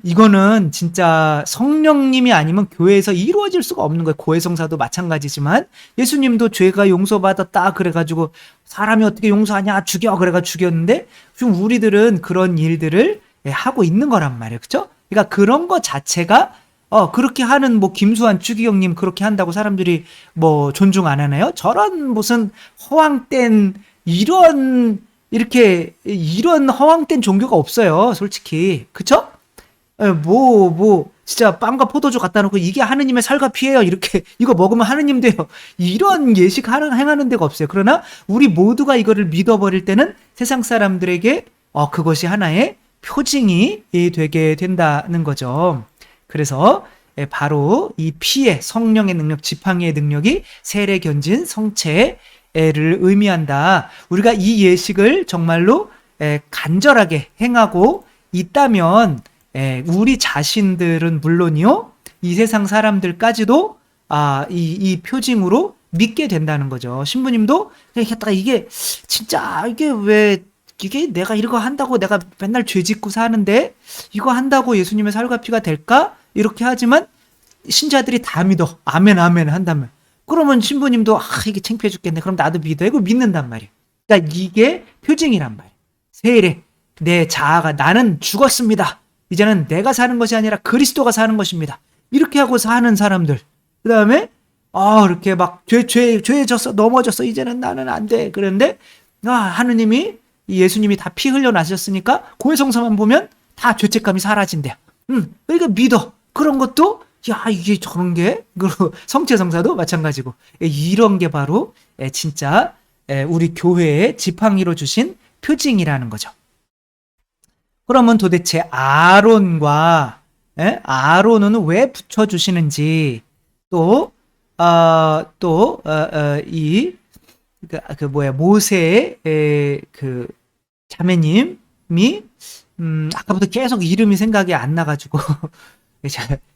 이거는 진짜 성령님이 아니면 교회에서 이루어질 수가 없는 거예요. 고해성사도 마찬가지지만 예수님도 죄가 용서받았다 그래가지고 사람이 어떻게 용서하냐 죽여 그래가 죽였는데 지금 우리들은 그런 일들을 하고 있는 거란 말이에요. 그렇죠? 그러니까 그런 것 자체가 그렇게 하는 김수환 주기경님 그렇게 한다고 사람들이 존중 안 하나요? 저런 무슨 허황된 이런 허황된 종교가 없어요. 솔직히. 그쵸? 진짜 빵과 포도주 갖다 놓고 이게 하느님의 살과 피예요. 이거 먹으면 하느님 돼요. 이런 예식 행하는 데가 없어요. 그러나 우리 모두가 이거를 믿어버릴 때는 세상 사람들에게 그것이 하나의 표징이 되게 된다는 거죠. 그래서 바로 이 피의 성령의 능력, 지팡이의 능력이 세례 견진 성체를 의미한다. 우리가 이 예식을 정말로 간절하게 행하고 있다면 우리 자신들은 물론이요, 이 세상 사람들까지도 이 표징으로 믿게 된다는 거죠. 신부님도 이게 진짜 이게 내가 이거 한다고 내가 맨날 죄 짓고 사는데 이거 한다고 예수님의 살과 피가 될까? 이렇게 하지만 신자들이 다 믿어. 아멘 아멘 한다면 그러면 신부님도 이게 창피해 죽겠네. 그럼 나도 믿어. 이거 믿는단 말이에요. 그러니까 이게 표징이란 말이에요. 세례, 내 자아가 나는 죽었습니다. 이제는 내가 사는 것이 아니라 그리스도가 사는 것입니다. 이렇게 하고 사는 사람들. 그 다음에 이렇게 막 죄에 졌어, 넘어졌어. 이제는 나는 안 돼. 그런데 하느님이 예수님이 다 피 흘려 나셨으니까 고해성사만 보면 다 죄책감이 사라진대요. 그러니까 믿어. 그런 것도 이게 저런 게 그리고 성체성사도 마찬가지고 이런 게 바로 진짜 우리 교회의 지팡이로 주신 표징이라는 거죠. 그러면 도대체 아론은 왜 붙여주시는지 모세의 그 자매님이 아까부터 계속 이름이 생각이 안 나가지고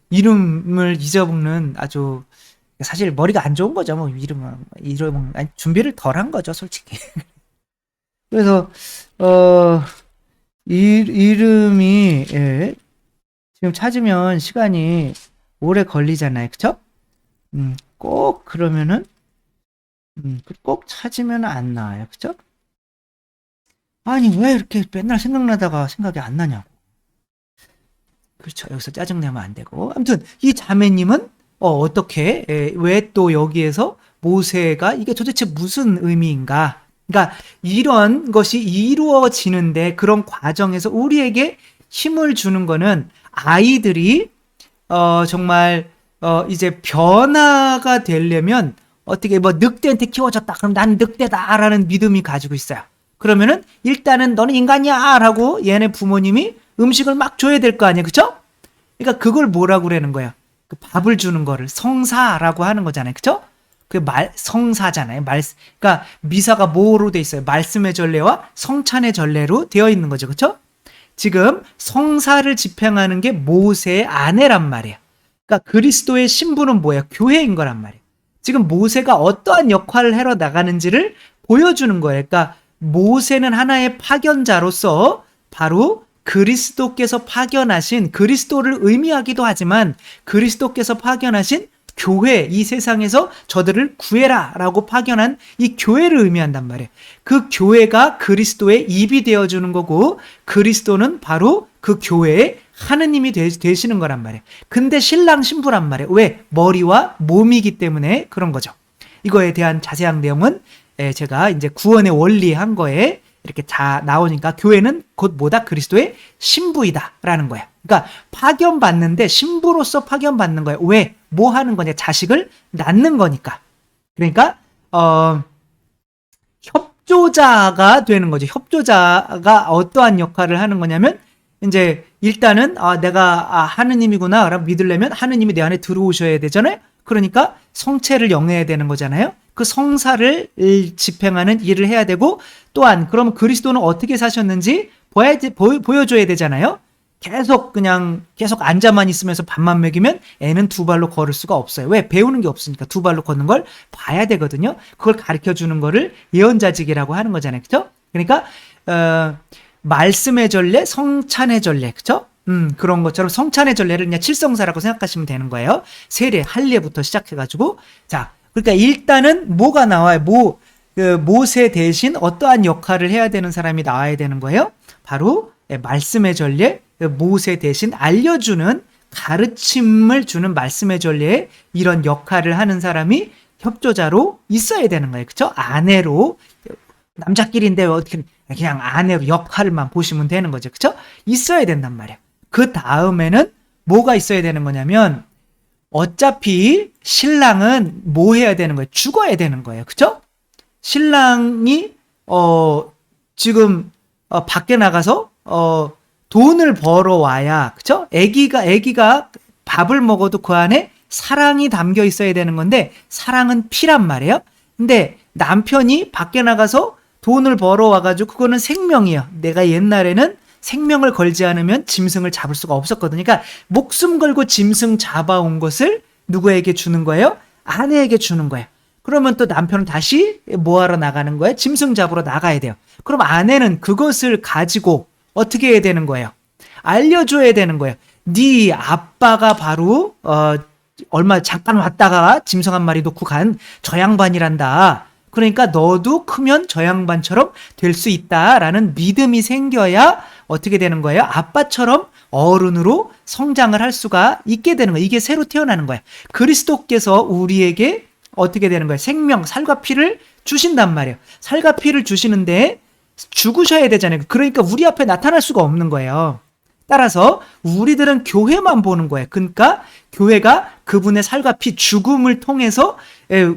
이름을 잊어먹는 아주 사실 머리가 안 좋은 거죠. 이름은 준비를 덜 한 거죠, 솔직히. 그래서 이름이 지금 찾으면 시간이 오래 걸리잖아요, 그쵸? 꼭 그러면은 꼭 찾으면 안 나와요, 그쵸? 아니 왜 이렇게 맨날 생각나다가 생각이 안 나냐고. 그렇죠. 여기서 짜증내면 안 되고. 아무튼 이 자매님은 어떻게 왜 또 여기에서 모세가 이게 도대체 무슨 의미인가? 그러니까 이런 것이 이루어지는데 그런 과정에서 우리에게 힘을 주는 거는 아이들이 정말 이제 변화가 되려면 어떻게 늑대한테 키워졌다. 그럼 난 늑대다라는 믿음이 가지고 있어요. 그러면은 일단은 너는 인간이야 라고 얘네 부모님이 음식을 막 줘야 될 거 아니에요. 그쵸? 그러니까 그걸 뭐라고 그러는 거야? 그 밥을 주는 거를 성사라고 하는 거잖아요. 그쵸? 성사잖아요. 그러니까 미사가 뭐로 돼 있어요? 말씀의 전례와 성찬의 전례로 되어 있는 거죠. 그쵸? 지금 성사를 집행하는 게 모세의 아내란 말이에요. 그러니까 그리스도의 신부는 뭐예요? 교회인 거란 말이에요. 지금 모세가 어떠한 역할을 해러 나가는지를 보여주는 거예요. 그러니까 모세는 하나의 파견자로서 바로 그리스도께서 파견하신, 그리스도를 의미하기도 하지만 그리스도께서 파견하신 교회, 이 세상에서 저들을 구해라 라고 파견한 이 교회를 의미한단 말이에요. 그 교회가 그리스도의 입이 되어주는 거고 그리스도는 바로 그 교회의 하느님이 되시는 거란 말이에요. 근데 신랑 신부란 말이에요. 왜? 머리와 몸이기 때문에 그런 거죠. 이거에 대한 자세한 내용은 제가 이제 구원의 원리 한 거에 이렇게 다 나오니까 교회는 곧 뭐다? 그리스도의 신부이다라는 거야. 그러니까 파견받는데 신부로서 파견받는 거야. 왜? 뭐 하는 거냐? 자식을 낳는 거니까. 그러니까 협조자가 되는 거죠. 협조자가 어떠한 역할을 하는 거냐면 이제 일단은 내가 하느님이구나 라고 믿으려면 하느님이 내 안에 들어오셔야 되잖아요. 그러니까 성체를 영해야 되는 거잖아요. 그 성사를 집행하는 일을 해야 되고, 또한 그럼 그리스도는 어떻게 사셨는지 보여줘야 되잖아요. 계속 앉아만 있으면서 밥만 먹이면 애는 두 발로 걸을 수가 없어요. 왜? 배우는 게 없으니까 두 발로 걷는 걸 봐야 되거든요. 그걸 가르쳐 주는 거를 예언자직이라고 하는 거잖아요. 그죠? 그러니까 말씀의 전례, 성찬의 전례, 그죠? 그런 것처럼 성찬의 전례를 그냥 칠성사라고 생각하시면 되는 거예요. 세례, 할례부터 시작해가지고. 자, 그러니까 일단은 뭐가 나와요? 모세 대신 어떠한 역할을 해야 되는 사람이 나와야 되는 거예요? 바로 말씀의 전례, 모세 대신 알려주는, 가르침을 주는 말씀의 전례에 이런 역할을 하는 사람이 협조자로 있어야 되는 거예요. 그쵸? 아내로, 남자끼리인데 어떻게, 그냥 아내로 역할만 보시면 되는 거죠. 그쵸? 있어야 된단 말이에요. 그 다음에는 뭐가 있어야 되는 거냐면, 어차피 신랑은 뭐 해야 되는 거예요? 죽어야 되는 거예요. 그쵸? 신랑이, 지금, 밖에 나가서, 돈을 벌어와야, 그쵸? 애기가 밥을 먹어도 그 안에 사랑이 담겨 있어야 되는 건데, 사랑은 피란 말이에요. 근데 남편이 밖에 나가서 돈을 벌어와가지고, 그거는 생명이에요. 내가 옛날에는 생명을 걸지 않으면 짐승을 잡을 수가 없었거든요. 그러니까 목숨 걸고 짐승 잡아온 것을 누구에게 주는 거예요? 아내에게 주는 거예요. 그러면 또 남편은 다시 뭐하러 나가는 거예요? 짐승 잡으러 나가야 돼요. 그럼 아내는 그것을 가지고 어떻게 해야 되는 거예요? 알려줘야 되는 거예요. 네 아빠가 바로 얼마 잠깐 왔다가 짐승 한 마리 놓고 간 저 양반이란다. 그러니까 너도 크면 저 양반처럼 될 수 있다라는 믿음이 생겨야 어떻게 되는 거예요? 아빠처럼 어른으로 성장을 할 수가 있게 되는 거예요. 이게 새로 태어나는 거예요. 그리스도께서 우리에게 어떻게 되는 거예요? 생명, 살과 피를 주신단 말이에요. 살과 피를 주시는데 죽으셔야 되잖아요. 그러니까 우리 앞에 나타날 수가 없는 거예요. 따라서 우리들은 교회만 보는 거예요. 그러니까 교회가 그분의 살과 피, 죽음을 통해서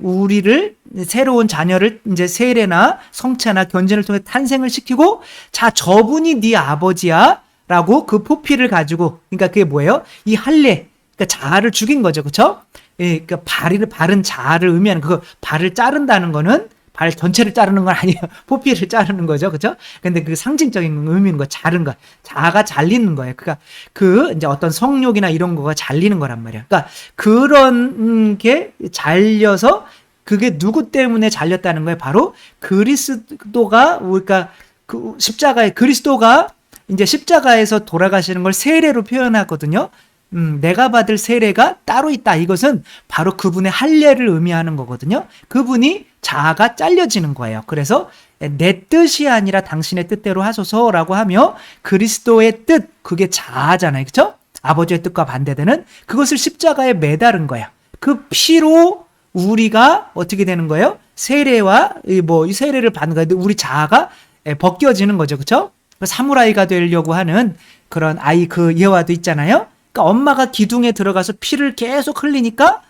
우리를, 새로운 자녀를 이제 세례나 성체나 견진을 통해 탄생을 시키고, 자, 저분이 네 아버지야 라고 그 포피를 가지고, 그러니까 그게 뭐예요? 이 할례, 그러니까 자아를 죽인 거죠. 그렇죠? 그러니까 바른 자아를 의미하는, 그거 발을 자른다는 거는 발 전체를 자르는 건 아니에요. 포피를 자르는 거죠. 그죠? 근데 그 상징적인 의미인 거, 자른 거. 자아가 잘리는 거예요. 그러니까 이제 어떤 성욕이나 이런 거가 잘리는 거란 말이에요. 그러니까 그런 게 잘려서, 그게 누구 때문에 잘렸다는 거예요? 바로 그리스도가, 그러니까 그 십자가에, 그리스도가 이제 십자가에서 돌아가시는 걸 세례로 표현하거든요. 내가 받을 세례가 따로 있다. 이것은 바로 그분의 할례를 의미하는 거거든요. 그분이 자아가 잘려지는 거예요. 그래서 내 뜻이 아니라 당신의 뜻대로 하소서라고 하며, 그리스도의 뜻, 그게 자아잖아요. 그렇죠? 아버지의 뜻과 반대되는 그것을 십자가에 매달은 거예요. 그 피로 우리가 어떻게 되는 거예요? 세례와 이 세례를 받는 거예요. 우리 자아가 벗겨지는 거죠. 그렇죠? 사무라이가 되려고 하는 그런 아이, 그 예화도 있잖아요. 그러니까 엄마가 기둥에 들어가서 피를 계속 흘리니까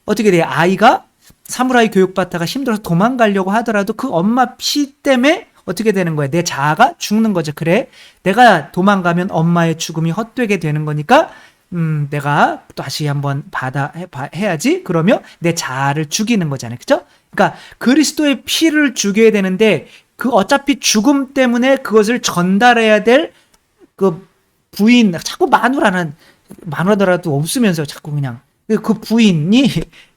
어떻게 돼요? 아이가 사무라이 교육받다가 힘들어서 도망가려고 하더라도 그 엄마 피 때문에 어떻게 되는 거예요? 내 자아가 죽는 거죠. 그래, 내가 도망가면 엄마의 죽음이 헛되게 되는 거니까 내가 다시 한번 해야지. 그러면 내 자아를 죽이는 거잖아요. 그렇죠? 그러니까 그리스도의 피를 죽여야 되는데, 그 어차피 죽음 때문에 그것을 전달해야 될 그 부인, 자꾸 마누라도 없으면서 자꾸 그냥 그 부인이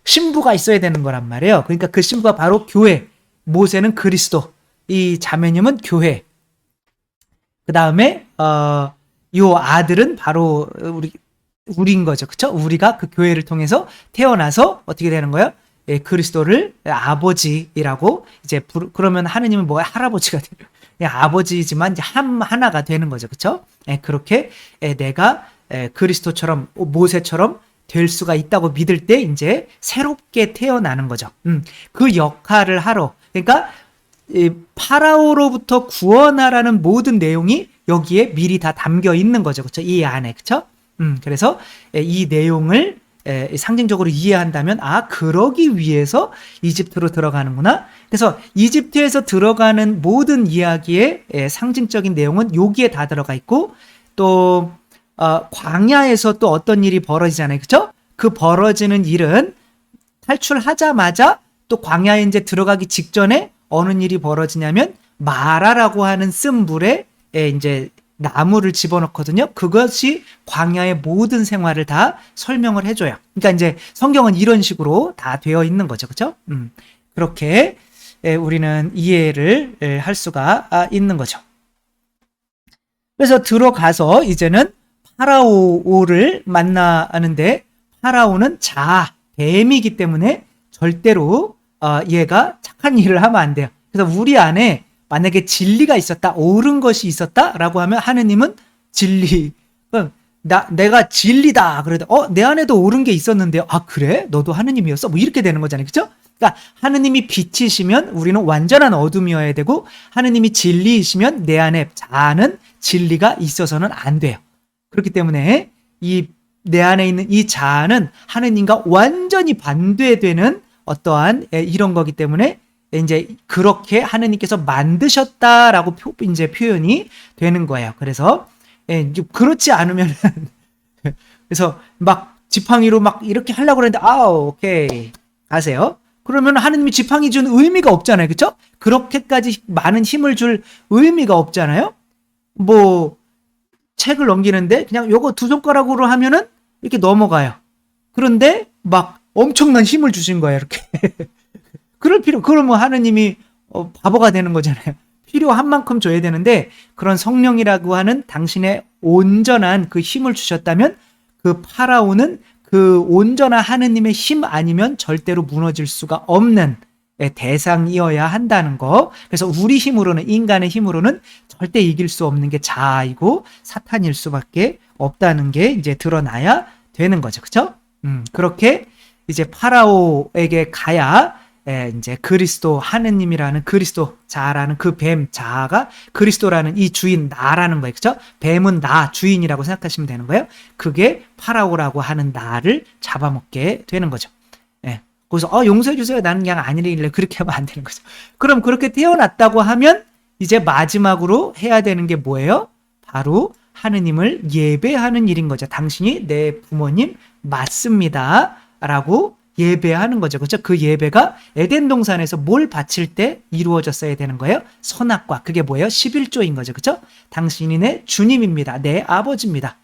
신부가 있어야 되는 거란 말이에요. 그러니까 그 신부가 바로 교회. 모세는 그리스도, 이 자매님은 교회. 그 다음에 요 아들은 바로 우리인 거죠. 그쵸? 우리가 그 교회를 통해서 태어나서 어떻게 되는 거예요? 예, 그리스도를 아버지라고, 이제 그러면 하느님은 뭐야? 할아버지가 되는, 아버지지만 이제 하나가 되는 거죠. 그쵸? 예, 그렇게 내가 그리스도처럼, 모세처럼 될 수가 있다고 믿을 때 이제 새롭게 태어나는 거죠. 그 역할을 하러. 그러니까 파라오로부터 구원하라는 모든 내용이 여기에 미리 다 담겨 있는 거죠. 그렇죠? 이 안에. 그렇죠? 그래서 이 내용을 상징적으로 이해한다면, 그러기 위해서 이집트로 들어가는구나. 그래서 이집트에서 들어가는 모든 이야기의 상징적인 내용은 여기에 다 들어가 있고, 또 광야에서 또 어떤 일이 벌어지잖아요. 그렇죠? 그 벌어지는 일은 탈출하자마자 또 광야에 이제 들어가기 직전에 어느 일이 벌어지냐면 마라라고 하는 쓴 물에 이제 나무를 집어넣거든요. 그것이 광야의 모든 생활을 다 설명을 해줘요. 그러니까 이제 성경은 이런 식으로 다 되어 있는 거죠. 그렇죠? 그렇게 우리는 이해를 할 수가 있는 거죠. 그래서 들어가서 이제는 파라오를 만나는데 파라오는 뱀이기 때문에 절대로 얘가 착한 일을 하면 안 돼요. 그래서 우리 안에 만약에 진리가 있었다, 옳은 것이 있었다라고 하면 하느님은 진리, 내가 진리다. 그래도 내 안에도 옳은 게 있었는데요. 아 그래? 너도 하느님이었어? 뭐 이렇게 되는 거잖아요, 그렇죠? 그러니까 하느님이 빛이시면 우리는 완전한 어둠이어야 되고 하느님이 진리이시면 내 안에 자아는 진리가 있어서는 안 돼요. 그렇기 때문에 내 안에 있는 이 자아는 하느님과 완전히 반대되는 어떠한 이런 거기 때문에 이제 그렇게 하느님께서 만드셨다라고 이제 표현이 되는 거예요. 그래서 그렇지 않으면 그래서 막 지팡이로 막 이렇게 하려고 그랬는데 오케이 가세요. 그러면 하느님이 지팡이 준 의미가 없잖아요. 그렇죠? 그렇게까지 많은 힘을 줄 의미가 없잖아요. 뭐 책을 넘기는데 그냥 요거 두 손가락으로 하면은 이렇게 넘어가요. 그런데 막 엄청난 힘을 주신 거예요. 이렇게. 그러면 하느님이 바보가 되는 거잖아요. 필요한 만큼 줘야 되는데 그런 성령이라고 하는 당신의 온전한 그 힘을 주셨다면 그 파라오는 그 온전한 하느님의 힘 아니면 절대로 무너질 수가 없는 대상이어야 한다는 거. 그래서 우리 힘으로는, 인간의 힘으로는 절대 이길 수 없는 게 자아이고 사탄일 수밖에 없다는 게 이제 드러나야 되는 거죠. 그렇죠? 그렇게 이제 파라오에게 가야 이제 그리스도 하느님이라는 그리스도 자라는 그 뱀 자가 그리스도라는 이 주인 나라는 거예요. 그렇죠? 뱀은 나 주인이라고 생각하시면 되는 거예요. 그게 파라오라고 하는 나를 잡아먹게 되는 거죠. 그래서 용서해 주세요. 나는 그냥 아니래. 그렇게 하면 안 되는 거죠. 그럼 그렇게 태어났다고 하면 이제 마지막으로 해야 되는 게 뭐예요? 바로 하느님을 예배하는 일인 거죠. 당신이 내 부모님 맞습니다. 라고 예배하는 거죠. 그렇죠? 그 예배가 에덴 동산에서 뭘 바칠 때 이루어졌어야 되는 거예요? 선악과. 그게 뭐예요? 11조인 거죠. 그렇죠? 당신이 내 주님입니다. 내 아버지입니다.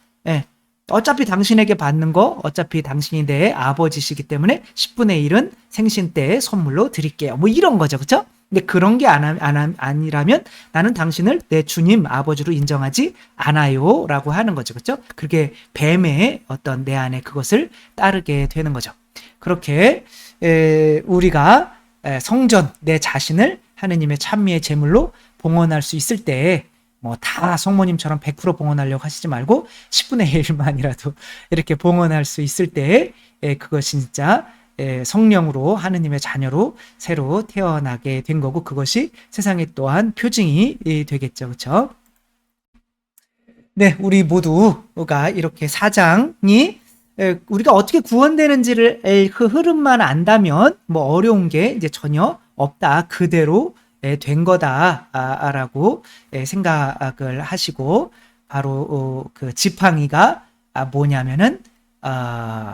어차피 당신에게 받는 거 어차피 당신이 내 아버지시기 때문에 10분의 1은 생신 때 선물로 드릴게요. 뭐 이런 거죠. 그렇죠? 근데 그런 게 아니라면 나는 당신을 내 주님 아버지로 인정하지 않아요 라고 하는 거죠. 그렇죠? 그게 뱀의 어떤 내 안에 그것을 따르게 되는 거죠. 그렇게 우리가 성전 내 자신을 하느님의 찬미의 제물로 봉헌할 수 있을 때 뭐 다 성모님처럼 100% 봉헌하려고 하시지 말고 10분의 1만이라도 이렇게 봉헌할 수 있을 때 그것이 진짜 성령으로 하느님의 자녀로 새로 태어나게 된 거고 그것이 세상에 또한 표징이 되겠죠. 그렇죠? 네, 우리 모두가 이렇게 4장이 우리가 어떻게 구원되는지를 그 흐름만 안다면 뭐 어려운 게 이제 전혀 없다. 그대로 된 거다라고 생각을 하시고 바로 그 지팡이가 뭐냐면은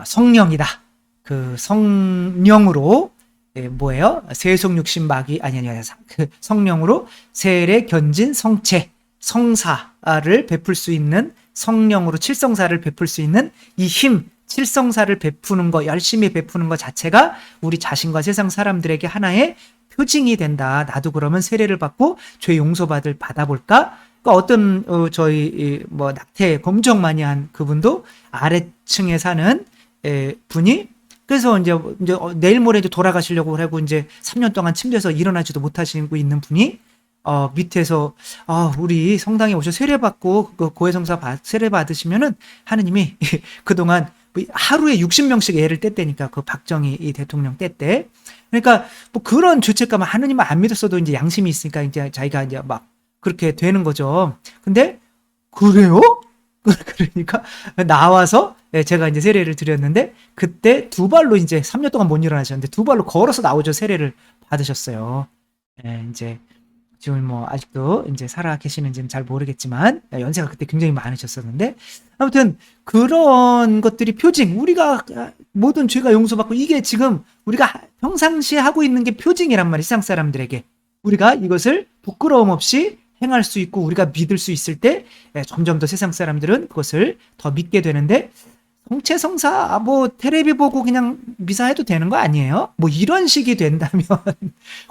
성령이다. 그 성령으로 뭐예요? 세속 육신 마귀 아니 그 성령으로 세례 견진 성체 성사를 베풀 수 있는 성령으로 칠성사를 베풀 수 있는 이 힘 칠성사를 베푸는 거 열심히 베푸는 것 자체가 우리 자신과 세상 사람들에게 하나의 표징이 된다. 나도 그러면 세례를 받고 죄 받아볼까? 그러니까 어떤 저희 뭐 낙태 검정 많이 한 그분도 아래층에 사는 분이 그래서 이제 내일 모레 이제 돌아가시려고 하고 이제 3년 동안 침대에서 일어나지도 못하시고 있는 분이 밑에서 우리 성당에 오셔 세례 받고 그 고해성사 세례 받으시면은 하느님이 그동안 하루에 60명씩 애를 뗐대니까 그 박정희 대통령 뗐대. 그러니까 뭐 그런 죄책감을 하느님을 안 믿었어도 이제 양심이 있으니까 이제 자기가 이제 막 그렇게 되는 거죠. 근데 그래요? 그러니까 나와서 제가 이제 세례를 드렸는데 그때 두 발로 이제 3년 동안 못 일어나셨는데 두 발로 걸어서 나오죠. 세례를 받으셨어요. 이제 지금 뭐 아직도 이제 살아 계시는지는 잘 모르겠지만 연세가 그때 굉장히 많으셨었는데 아무튼 그런 것들이 표징 우리가 모든 죄가 용서받고 이게 지금 우리가 평상시에 하고 있는 게 표징이란 말이에요. 세상 사람들에게 우리가 이것을 부끄러움 없이 행할 수 있고 우리가 믿을 수 있을 때 점점 더 세상 사람들은 그것을 더 믿게 되는데 성체성사 뭐 테레비 보고 그냥 미사해도 되는 거 아니에요? 뭐 이런 식이 된다면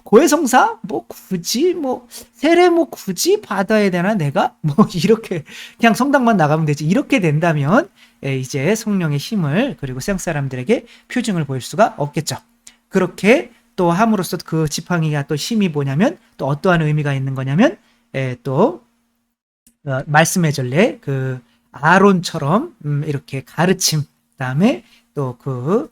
고해성사 뭐 굳이 뭐 세례 뭐 굳이 받아야 되나 내가 뭐 이렇게 그냥 성당만 나가면 되지 이렇게 된다면 이제 성령의 힘을 그리고 세상 사람들에게 표징을 보일 수가 없겠죠. 그렇게 또 함으로써 그 지팡이가 또 힘이 뭐냐면 또 어떠한 의미가 있는 거냐면 또 말씀의 전례 그 아론처럼 이렇게 가르침 그다음에 또 그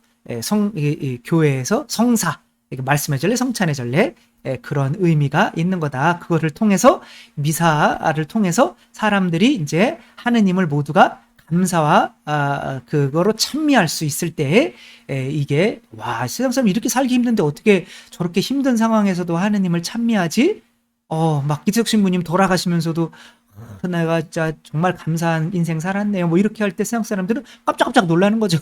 교회에서 성사 말씀의 전례 성찬의 전례 그런 의미가 있는 거다. 그거를 통해서 미사를 통해서 사람들이 이제 하느님을 모두가 감사와 그거로 찬미할 수 있을 때 이게 와 세상 사람 이렇게 살기 힘든데 어떻게 저렇게 힘든 상황에서도 하느님을 찬미하지? 막 기석 신부님 돌아가시면서도 내가 진짜 정말 감사한 인생 살았네요. 뭐 이렇게 할 때 세상 사람들은 깜짝깜짝 놀라는 거죠.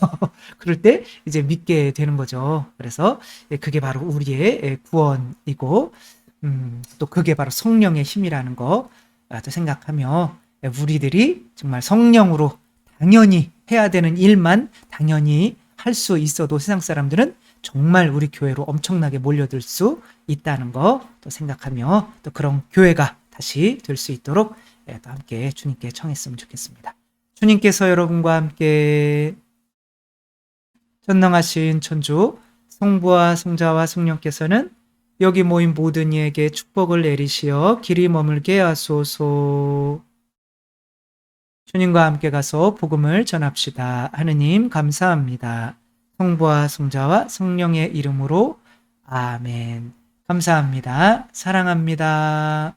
그럴 때 이제 믿게 되는 거죠. 그래서 그게 바로 우리의 구원이고 또 그게 바로 성령의 힘이라는 거 또 생각하며 우리들이 정말 성령으로 당연히 해야 되는 일만 당연히 할 수 있어도 세상 사람들은 정말 우리 교회로 엄청나게 몰려들 수 있다는 거 또 생각하며 또 그런 교회가 다시 될 수 있도록 또 함께 주님께 청했으면 좋겠습니다. 주님께서 여러분과 함께 전능하신 천주 성부와 성자와 성령께서는 여기 모인 모든 이에게 축복을 내리시어 길이 머물게 하소서. 주님과 함께 가서 복음을 전합시다. 하느님 감사합니다. 성부와 성자와 성령의 이름으로 아멘. 감사합니다. 사랑합니다.